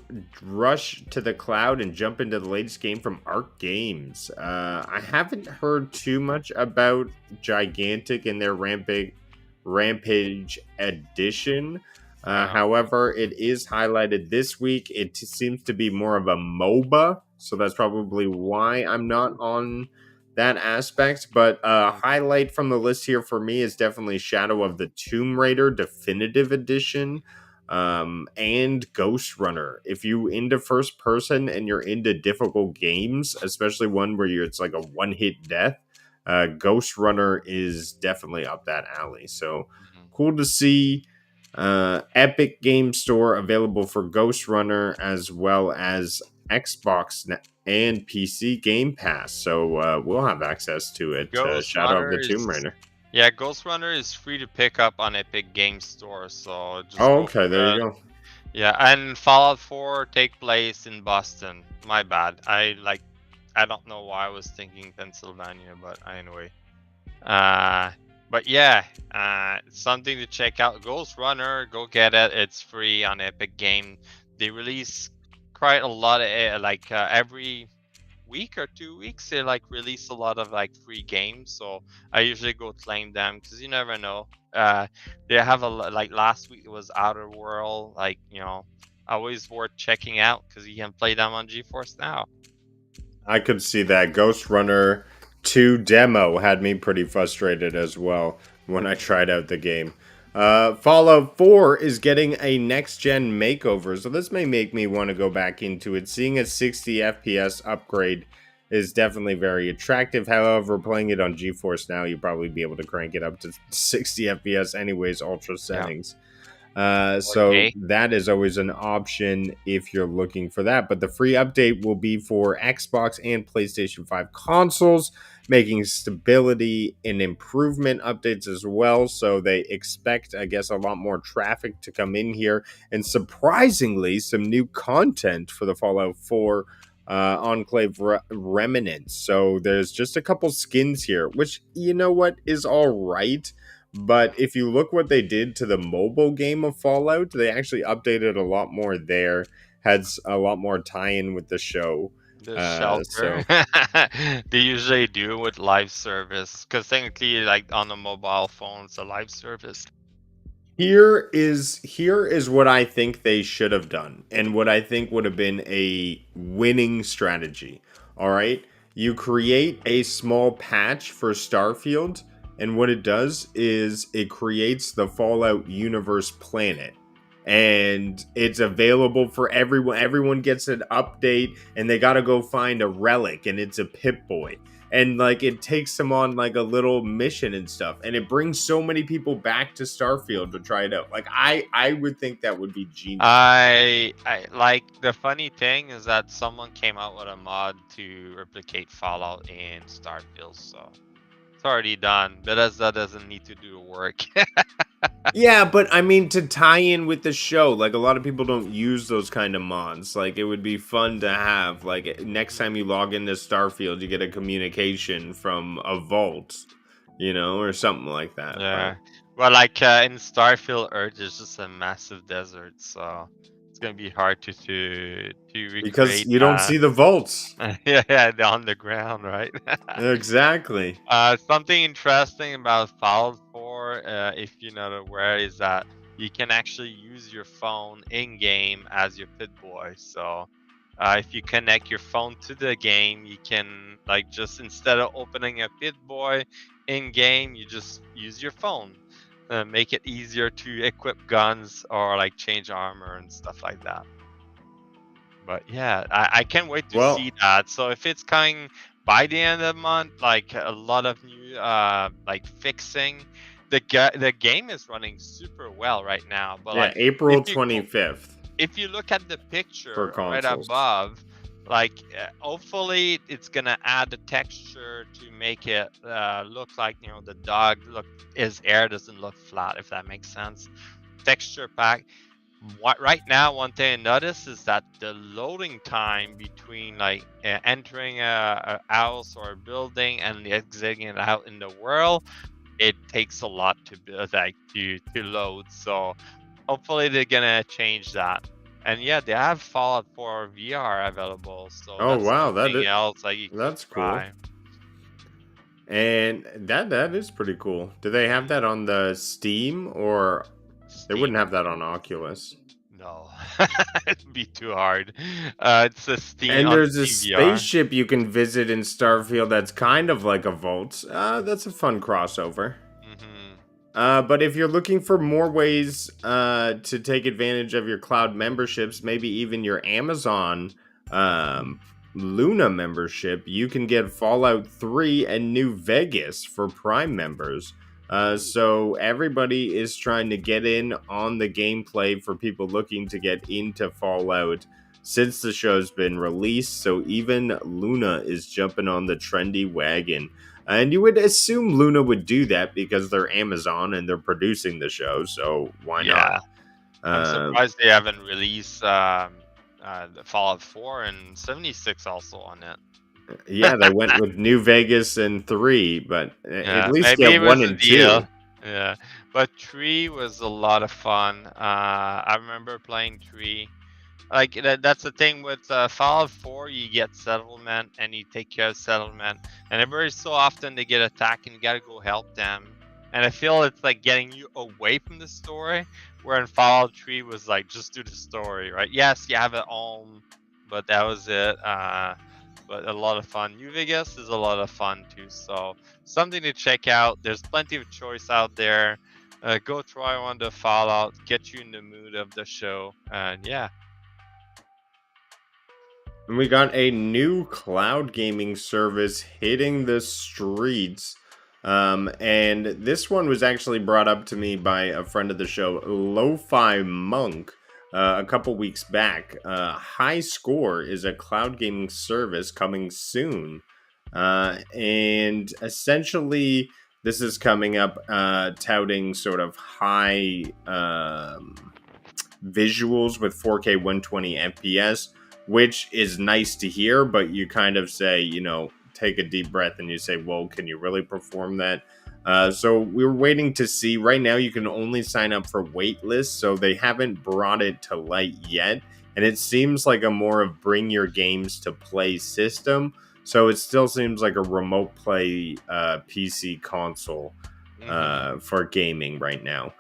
rush to the cloud and jump into the latest game from Arc Games. I haven't heard too much about gigantic and their Rampage edition. However, it is highlighted this week. It seems to be more of a MOBA, so that's probably why I'm not on that aspect. But highlight from the list here for me is definitely Shadow of the Tomb Raider Definitive Edition, and Ghost Runner. If you into first person and you're into difficult games, especially one where it's like a one hit death, Ghost Runner is definitely up that alley. So cool to see. Epic Game Store available for Ghost Runner as well as Xbox and PC Game Pass, so we'll have access to it. Shadow of the Tomb Raider. Yeah, Ghost Runner is free to pick up on Epic Game Store, so just Oh, go okay, for there that. you go. Yeah, and Fallout 4 take place in Boston. My bad. I don't know why I was thinking Pennsylvania, but anyway. But yeah, something to check out. Ghost Runner, go get it. It's free on Epic Game. They release quite a lot of every week or 2 weeks. They release a lot of free games. So I usually go claim them because you never know. They have last week it was Outer World. Always worth checking out because you can play them on GeForce Now. I could see that. Ghost Runner 2 demo had me pretty frustrated as well when I tried out the game. Fallout 4 is getting a next-gen makeover, so this may make me want to go back into it. Seeing a 60 FPS upgrade is definitely very attractive. However, playing it on GeForce Now, you'll probably be able to crank it up to 60 FPS anyways, ultra settings. So that is always an option if you're looking for that. But the free update will be for Xbox and PlayStation 5 consoles, making stability and improvement updates as well. So they expect, I guess, a lot more traffic to come in here. And surprisingly, some new content for the Fallout 4 Enclave Remnants. So there's just a couple skins here, which, you know what, is all right. But if you look what they did to the mobile game of Fallout, they actually updated a lot more there. Had a lot more tie-in with the show. The shelter. They usually do with live service because technically, on the mobile phone, it's a live service. Here is what I think they should have done, and what I think would have been a winning strategy. All right, you create a small patch for Starfield. And what it does is it creates the Fallout universe planet. And it's available for everyone. Everyone gets an update and they got to go find a relic and it's a Pip-Boy. And it takes them on a little mission and stuff. And it brings so many people back to Starfield to try it out. I would think that would be genius. I the funny thing is that someone came out with a mod to replicate Fallout in Starfield, so it's already done. Bethesda doesn't need to do the work. Yeah, but I mean, to tie in with the show, a lot of people don't use those kind of mods. It would be fun to have. Next time you log into Starfield, you get a communication from a vault, or something like that. Yeah. Well, in Starfield, Earth is just a massive desert, so it's gonna be hard to recreate. Because you don't see the vaults. Yeah, they're on the ground, right? Exactly. Something interesting about Fallout 4, if you're not aware, is that you can actually use your phone in game as your Pip-Boy. So, if you connect your phone to the game, you can just instead of opening a Pip-Boy in game, you just use your phone. make it easier to equip guns or like change armor and stuff like that. But yeah, I can't wait to Well, see that. So if it's coming by the end of the month, like a lot of new like fixing, the game is running super well right now. But yeah, like April 25th if you look at the for picture right consoles. above, like hopefully it's gonna add the texture to make it look like the dog look his hair doesn't look flat, if that makes sense. Texture pack. What right now, one thing I noticed is that the loading time between like entering a house or a building and exiting it out in the world, it takes a lot to build, like to load. So hopefully they're gonna change that. And yeah, they have Fallout 4 VR available, so Oh that's wow, something else that you can that's cool. try. And that is pretty cool. Do they have that on the Steam, or they wouldn't Steam? have that on Oculus? No, it'd be too hard. It's a Steam And on there's a Steam VR. spaceship you can visit in Starfield that's kind of like a vault. That's a fun crossover. Hmm. But if you're looking for more ways to take advantage of your cloud memberships, maybe even your Amazon um, Luna membership, you can get Fallout 3 and New Vegas for Prime members. So everybody is trying to get in on the gameplay for people looking to get into Fallout since the show's been released. So even Luna is jumping on the trendy wagon. And you would assume Luna would do that because they're Amazon and they're producing the show, so why not? Yeah, I'm Um, surprised they haven't released the Fallout 4 and 76 also on it. yeah, they went with New Vegas and 3, but at Yeah, least maybe get it 1 was a and 2. deal. Yeah, but 3 was a lot of fun. I remember playing 3. Like that's the thing with Fallout 4, you get settlement and you take care of settlement, and every so often they get attacked and you gotta go help them. And I feel it's like getting you away from the story, where in Fallout 3 was like just do the story, right? Yes, you have it home, but that was it. But a lot of fun. New Vegas is a lot of fun too, so something to check out. There's plenty of choice out there. Go try one the Fallout, get you in the mood of the show, and yeah. And we got a new cloud gaming service hitting the streets. And this one was actually brought up to me by a friend of the show, Lo-Fi Monk, a couple weeks back. High Score is a cloud gaming service coming soon. And essentially, this is coming up touting sort of high visuals with 4K 120 FPS, which is nice to hear, but you kind of say, take a deep breath and you say, well, can you really perform that? So we were waiting to see. Right now, you can only sign up for waitlist, so they haven't brought it to light yet. And it seems like a more of bring your games to play system. So it still seems like a remote play PC console Hmm. for gaming right now.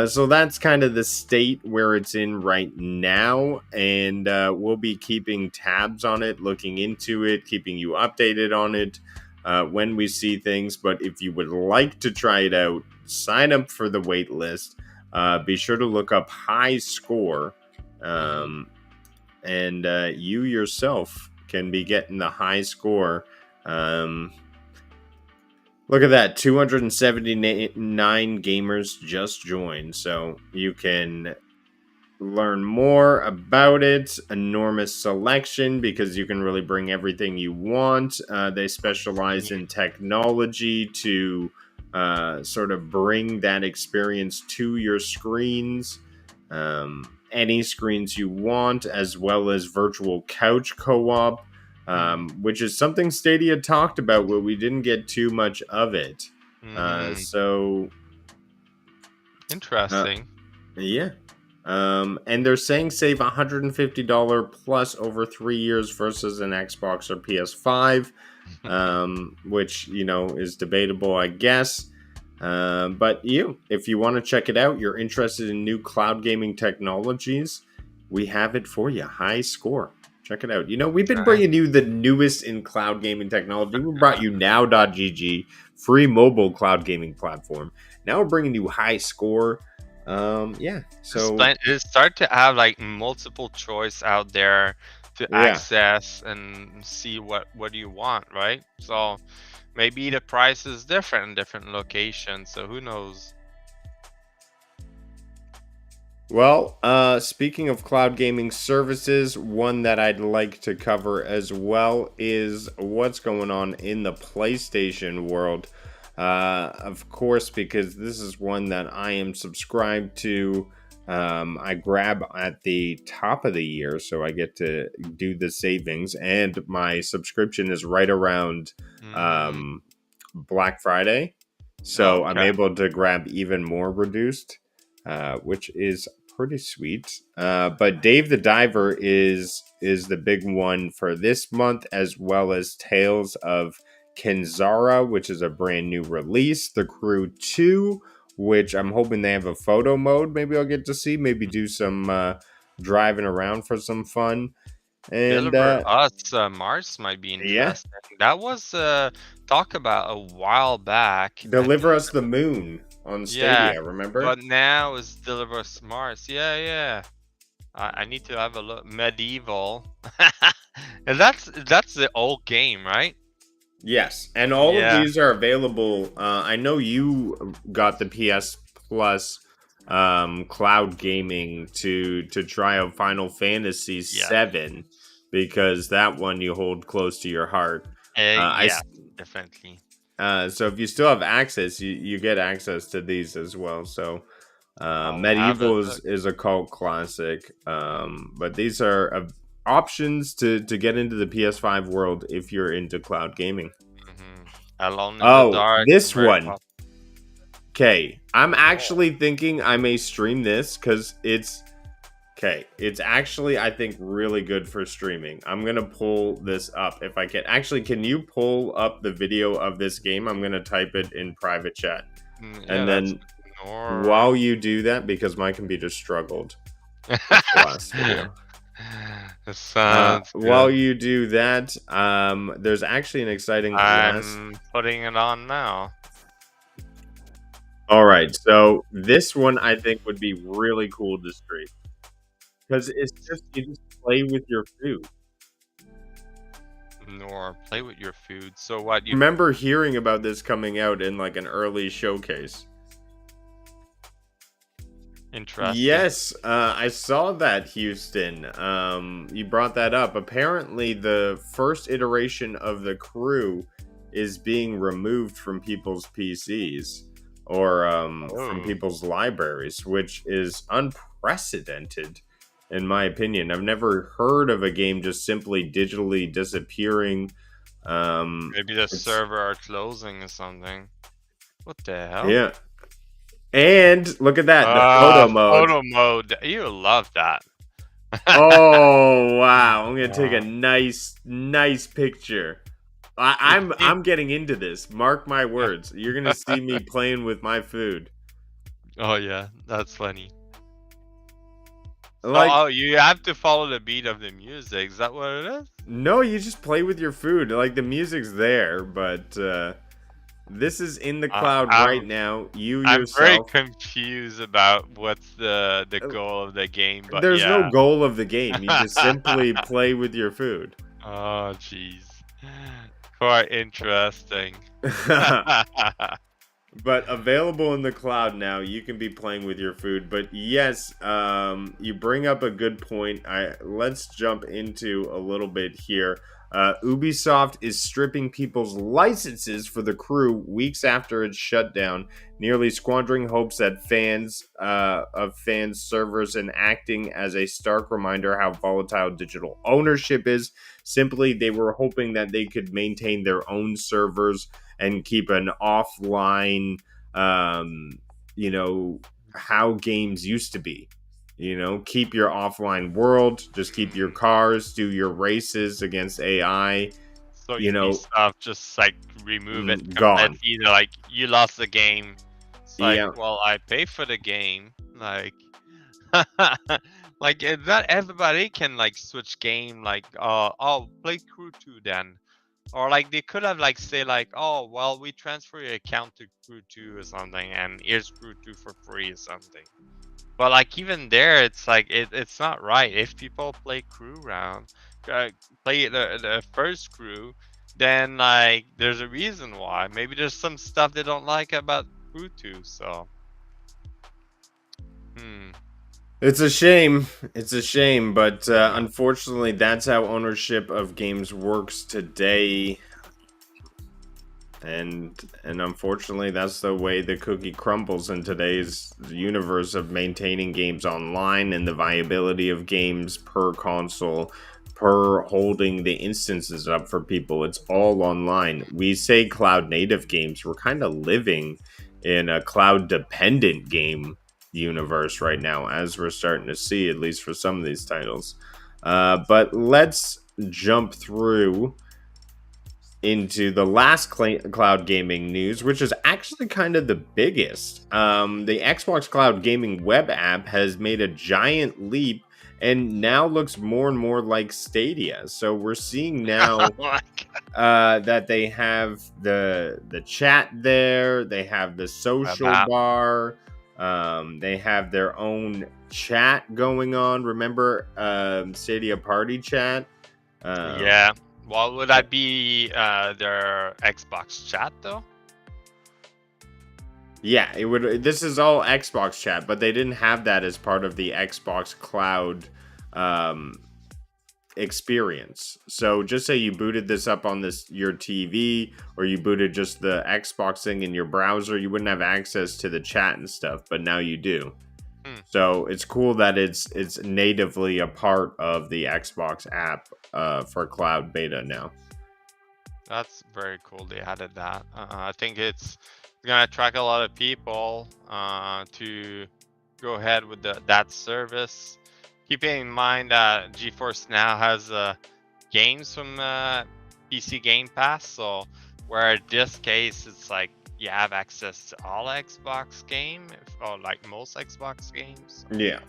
So that's kind of the state where it's in right now, and we'll be keeping tabs on it, looking into it, keeping you updated on it when we see things. But if you would like to try it out, sign up for the wait list. Be sure to look up High Score, Hmm. and you yourself can be getting the high score. Look at that, 279 gamers just joined, so you can learn more about it. Enormous selection because you can really bring everything you want. They specialize in technology to sort of bring that experience to your screens. Any screens you want, as well as virtual couch co-op, which is something Stadia talked about, but we didn't get too much of it. Hmm. So uh, Interesting. yeah. And they're saying save $150 plus over 3 years versus an Xbox or PS5, which, is debatable, I guess. But if you want to check it out, you're interested in new cloud gaming technologies, we have it for you. High Score. Check it out. We've been Alright. bringing you the newest in cloud gaming technology. We brought you now.gg free mobile cloud gaming platform. Now we're bringing you high score. Yeah. So It start to have like multiple choice out there to yeah. access and see what you want, right? So maybe the price is different in different locations. So who knows? Well, speaking of cloud gaming services, one that I'd like to cover as well is what's going on in the PlayStation world. Of course, because this is one that I am subscribed to. I grab at the top of the year, so I get to do the savings, and my subscription is right around Mm, um, Black Friday. So I'm okay. able to grab even more reduced, which is pretty sweet. But Dave the Diver is the big one for this month, as well as Tales of Kenzara, which is a brand new release. The Crew 2, which I'm hoping they have a photo mode. Maybe I'll get to see. Maybe do some driving around for some fun. And Deliver Us Mars might be yeah, interesting. That was talk about a while back. I Deliver think Us the Moon on yeah, Stadia, remember? but now it's Deliver Us Mars. Yeah, yeah. I need to have a look. Medieval. And that's the old game, right? Yes, and all of Yeah. these are available. I know you got the PS Plus cloud gaming to try out Final Fantasy Yeah. VII because that one you hold close to your heart. Yeah, definitely. So if you still have access, you get access to these as well. So I'll have a Medieval look. is a cult classic, but these are options to get into the PS5 world if you're into cloud gaming. Alone in the Oh, Dark. this Very one. popular. Okay, I'm Oh. actually thinking I may stream this because it's okay. It's actually, I think, really good for streaming. I'm gonna pull this up if I can. Actually, can you pull up the video of this game? I'm gonna type it in private chat, Yeah, and that's then Nor. while you do that, because my computer struggled with the last video. That sounds While good. you do that, there's actually an exciting last. I'm putting it on now. All right, so this one I think would be really cool to stream because it's just you just play with your food. Nor play with your food. So what you Remember hearing about this coming out in like an early showcase. interesting? Yes, I saw that, Houston. You brought that up. Apparently, the first iteration of the crew is being removed from people's PCs or from Oh, people's libraries, which is unprecedented, in my opinion. I've never heard of a game just simply digitally disappearing. maybe the It's server are closing or something. What the hell? yeah, and look at that, the photo mode. Photo mode. You love that. Oh wow! I'm gonna take a Uh, nice picture. I, it I'm seems, I'm getting into this. Mark my words. You're gonna see me playing with my food. oh yeah, that's funny. So, Like, you have to follow the beat of the music. Is that what it is? no, you just play with your food. Like the music's there, but this is in the Uh, cloud right I'm now. You I'm very yourself. confused about what's the uh, goal of the game, but There's no yeah. goal of the game. You just simply play with your food. Oh jeez, quite interesting. But available in the cloud now, you can be playing with your food. But yes, you bring up a good point. Let's jump into a little bit here. Ubisoft is stripping people's licenses for the crew weeks after its shutdown, nearly squandering hopes that fans servers and acting as a stark reminder how volatile digital ownership is. Simply, they were hoping that they could maintain their own servers and keep an offline, um, you know, how games used to be. Keep your offline world, just keep your cars, do your races against AI, So you know, Ubisoft just like remove it gone. completely. They're like, you lost the game. It's like, Yeah. well, I pay for the game. Like, like not everybody can like switch game. Like, oh, play Crew 2 then. Or like they could have like say like, oh well, we transfer your account to Crew 2 or something, and here's Crew 2 for free or something. But like even there, it's like it's not right. If people play crew round, uh, play the first crew, then like there's a reason why. Maybe there's some stuff they don't like about crew 2. So, hmm. It's a shame. It's a shame, but Yeah. unfortunately, that's how ownership of games works today. And unfortunately, that's the way the cookie crumbles in today's universe of maintaining games online and the viability of games per console, per holding the instances up for people. It's all online. We say cloud native games. We're kind of living in a cloud dependent game universe right now, as we're starting to see, at least for some of these titles. But let's jump through into the last cloud gaming news, which is actually kind of the biggest. The Xbox Cloud Gaming web app has made a giant leap and now looks more and more like Stadia. So we're seeing now that they have the chat there, they have the social bar, they have their own chat going on. Remember Stadia Party Chat? Yeah. Well, would that be their Xbox chat though? Yeah, it would. This is all Xbox chat, but they didn't have that as part of the Xbox Cloud experience. So just say you booted this up on your TV, or you booted just the Xbox thing in your browser, you wouldn't have access to the chat and stuff, but now you do. So it's cool that it's natively a part of the Xbox app for cloud beta now. That's very cool. They added that. I think it's gonna attract a lot of people to go ahead with that service. Keeping in mind that GeForce Now has games from PC Game Pass, so where in this case it's like you have access to all Xbox games, or like most Xbox games. Yeah.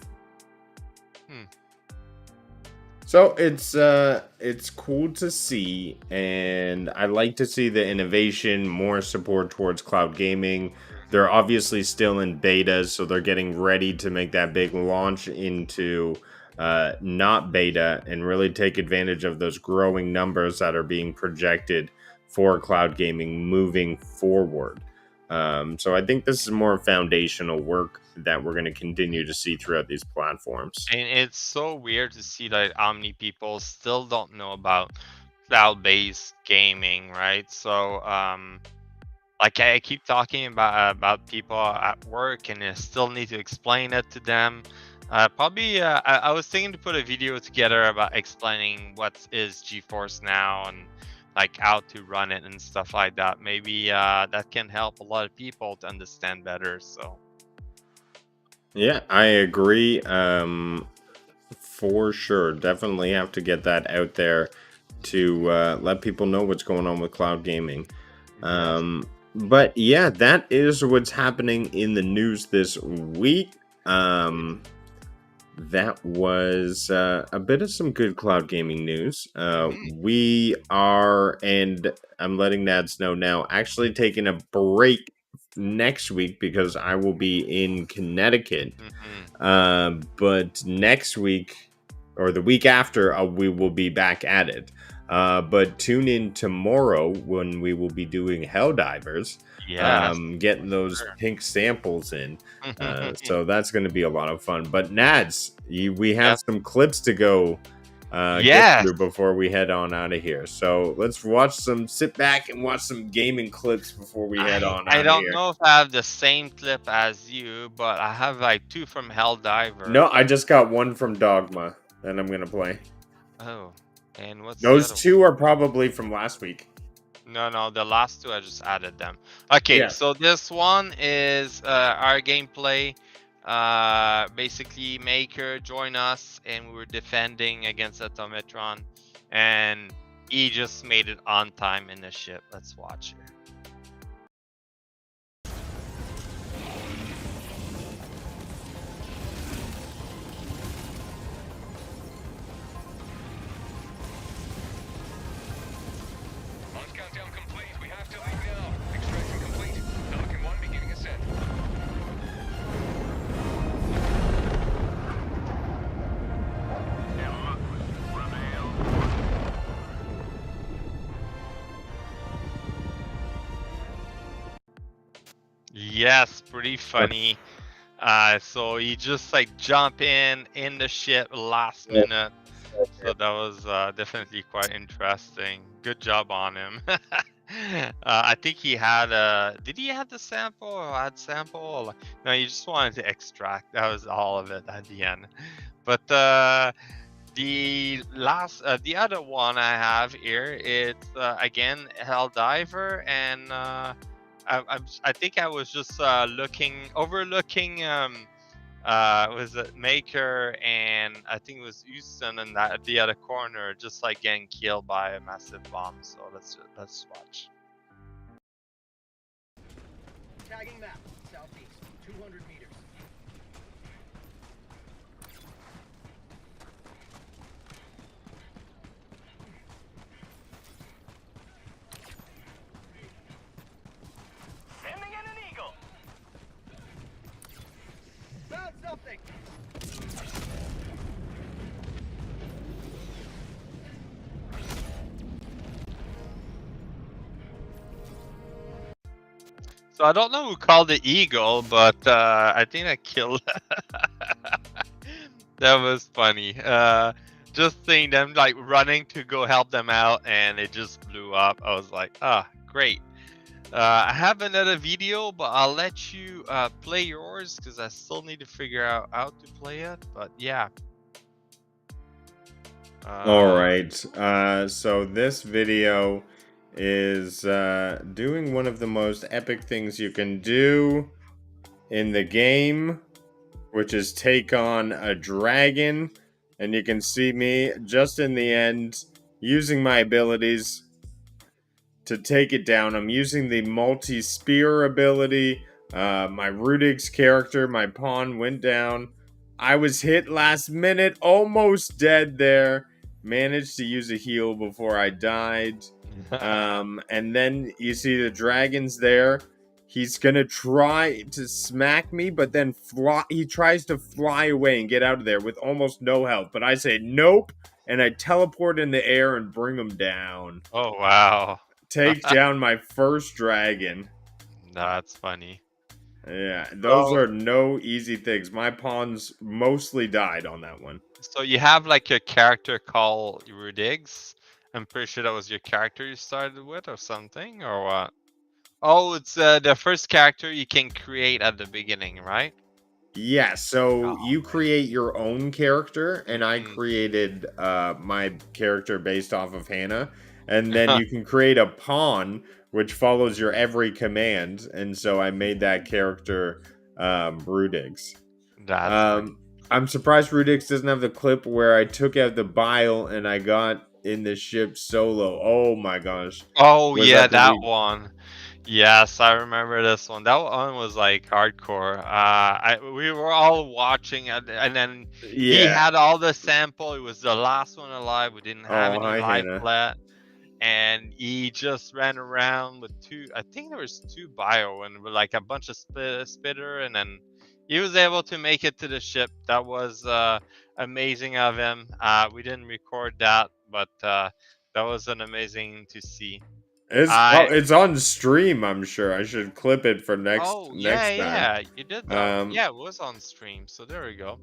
So it's cool to see, and I like to see the innovation, more support towards cloud gaming. They're obviously still in beta, so they're getting ready to make that big launch into not beta and really take advantage of those growing numbers that are being projected for cloud gaming moving forward. So I think this is more foundational work that we're going to continue to see throughout these platforms. And it's so weird to see that how many people still don't know about cloud-based gaming, right? So, like I keep talking about people at work, and I still need to explain it to them. Probably, I was thinking to put a video together about explaining what is GeForce Now and like how to run it and stuff like that. Maybe that can help a lot of people to understand better. So. Yeah, I agree. For sure. Definitely have to get that out there to let people know what's going on with cloud gaming. But yeah, that is what's happening in the news this week. That was a bit of some good cloud gaming news. We are, and I'm letting Nads know now, actually taking a break next week because I will be in Connecticut. But next week or the week after, we will be back at it. But tune in tomorrow when we will be doing Helldivers. Getting those pink samples in. So that's going to be a lot of fun. But Nads, we have some clips to go get through before we head on out of here. So let's sit back and watch some gaming clips before we head on out of here. I don't know if I have the same clip as you, but I have like 2 from Helldiver. No, I just got 1 from Dogma that I'm going to play. Oh, and what's those 2 are probably from last week. No, the last 2 I just added them. Okay, so this one is our gameplay. Basically, Maker joined us and we were defending against Atomitron, and he just made it on time in the ship. Let's watch here. Lockdown complete. We have to leave now. Extraction complete. Pelican 1 beginning ascent. Yes, pretty funny. So you just like jump in the ship last minute. So that was definitely quite interesting. Good job on him. I think he had did he have the sample or had sample? Or no, he just wanted to extract. That was all of it at the end. But the other one I have here, it's again Helldiver, and I think I was just overlooking was it Maker and I think it was Houston and that the other corner, just like getting killed by a massive bomb. So let's watch. Tagging map, southeast, 200 meters. Sending in an eagle. Found something! So I don't know who called the eagle, but I think I killed. That was funny. Just seeing them like running to go help them out, and it just blew up. I was like, ah, great. I have another video, but I'll let you play yours because I still need to figure out how to play it. But yeah. All right. So this video is doing one of the most epic things you can do in the game, which is take on a dragon. And you can see me just in the end using my abilities to take it down. I'm using the multi-spear ability. My Rudig's character, my pawn went down. I was hit last minute, almost dead there. Managed to use a heal before I died. And then you see the dragon's there. He's gonna try to smack me, but then he tries to fly away and get out of there with almost no health. But I say nope, and I teleport in the air and bring him down. Oh wow. Take down my first dragon. That's funny. Yeah, those are no easy things. My pawns mostly died on that one. So you have like a character called Rudigs. I'm pretty sure that was your character you started with or something, or what? Oh, it's the first character you can create at the beginning, right? Yeah, so Oh, you create your own character, and I Mm. created my character based off of Hannah. And then you can create a pawn which follows your every command, and so I made that character Rudig's. That's funny. I'm surprised Rudix doesn't have the clip where I took out the bile and I got in the ship solo. Oh my gosh. Oh Was yeah, that the that week? one. Yes, I remember this one. That one was like hardcore. We were all watching, and then he Yeah. had all the sample. It was the last one alive. We didn't have Oh, any hi, life Hannah. left, and he just ran around with two. I think there was two bio and with like a bunch of spitter, and then he was able to make it to the ship. That was amazing of him. We didn't record that, but that was an amazing to see. It's on stream, I'm sure. I should clip it for next Oh, yeah, time. yeah, you did that. Um, Yeah, it was on stream, so there we go.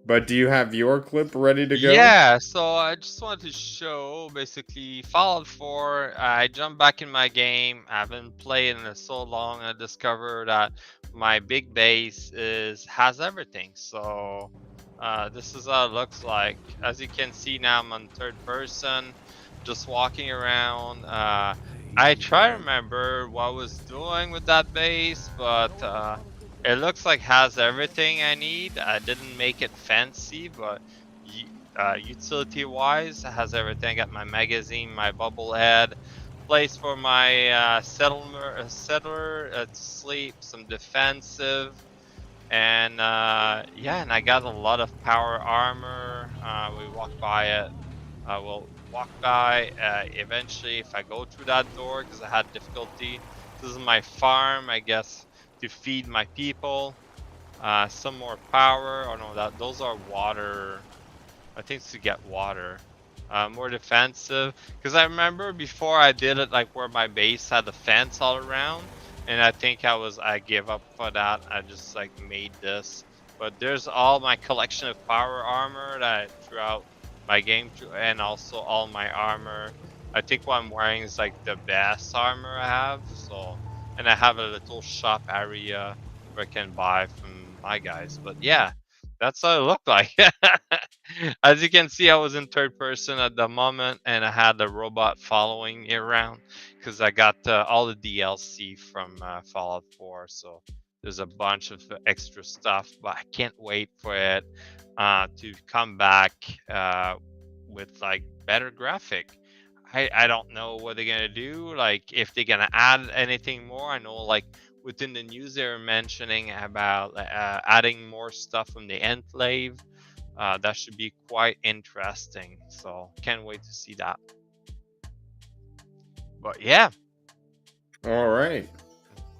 but do you have your clip ready to go? Yeah, so I just wanted to show basically Fallout 4. I jumped back in my game. I haven't played in so long. I discovered that my big base has everything. So this is how it looks like. As you can see now, I'm on third person, just walking around. I try to remember what I was doing with that base, but it looks like has everything I need. I didn't make it fancy, but utility wise, it has everything. I got my magazine, my bubble head, place for my settler to sleep, some defensive, and yeah, and I got a lot of power armor. We walked by it. Well, walk by. Eventually, if I go through that door, because I had difficulty, this is my farm, I guess, to feed my people. Some more power. Oh no, those are water. I think it's to get water. More defensive, because I remember before I did it like where my base had the fence all around, and I think I gave up for that. I just like made this, but there's all my collection of power armor that I threw out my game and also all my armor. I think what I'm wearing is like the best armor I have. So, and I have a little shop area where I can buy from my guys. But yeah, that's what it looked like. As you can see, I was in third person at the moment, and I had the robot following me around because I got all the DLC from Fallout 4. So there's a bunch of extra stuff, but I can't wait for it to come back with like better graphic. I don't know what they're gonna do, like if they're gonna add anything more. I know like within the news they were mentioning about adding more stuff from the enclave. That should be quite interesting, so can't wait to see that. But yeah. All right.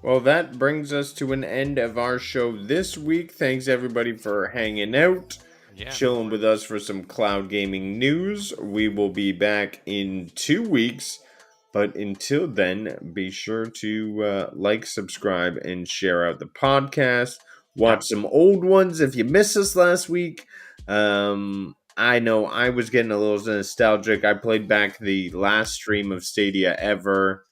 Well, that brings us to an end of our show this week. Thanks everybody for hanging out, chilling with us for some cloud gaming news. We will be back in 2 weeks, but until then, be sure to like, subscribe, and share out the podcast. Watch some old ones if you missed us last week. I know I was getting a little nostalgic. I played back the last stream of Stadia ever,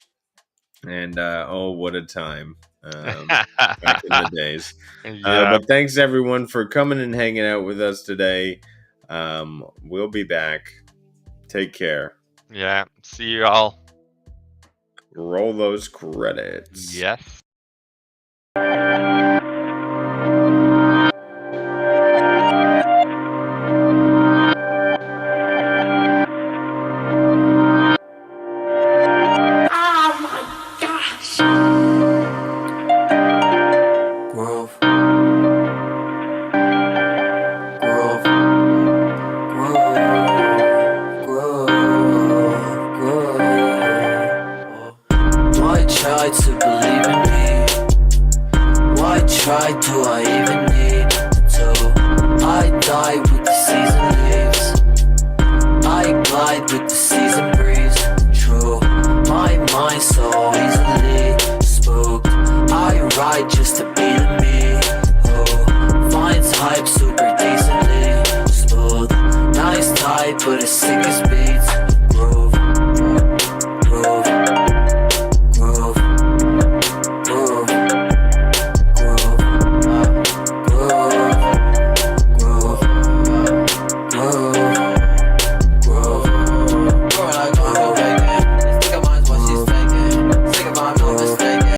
and oh, what a time back in the days. But thanks everyone for coming and hanging out with us today. We'll be back. Take care. Yeah, see you all. Roll those credits. Yes. Just to be the me, oh, finds hype super decently smooth, nice type, but as sick as me.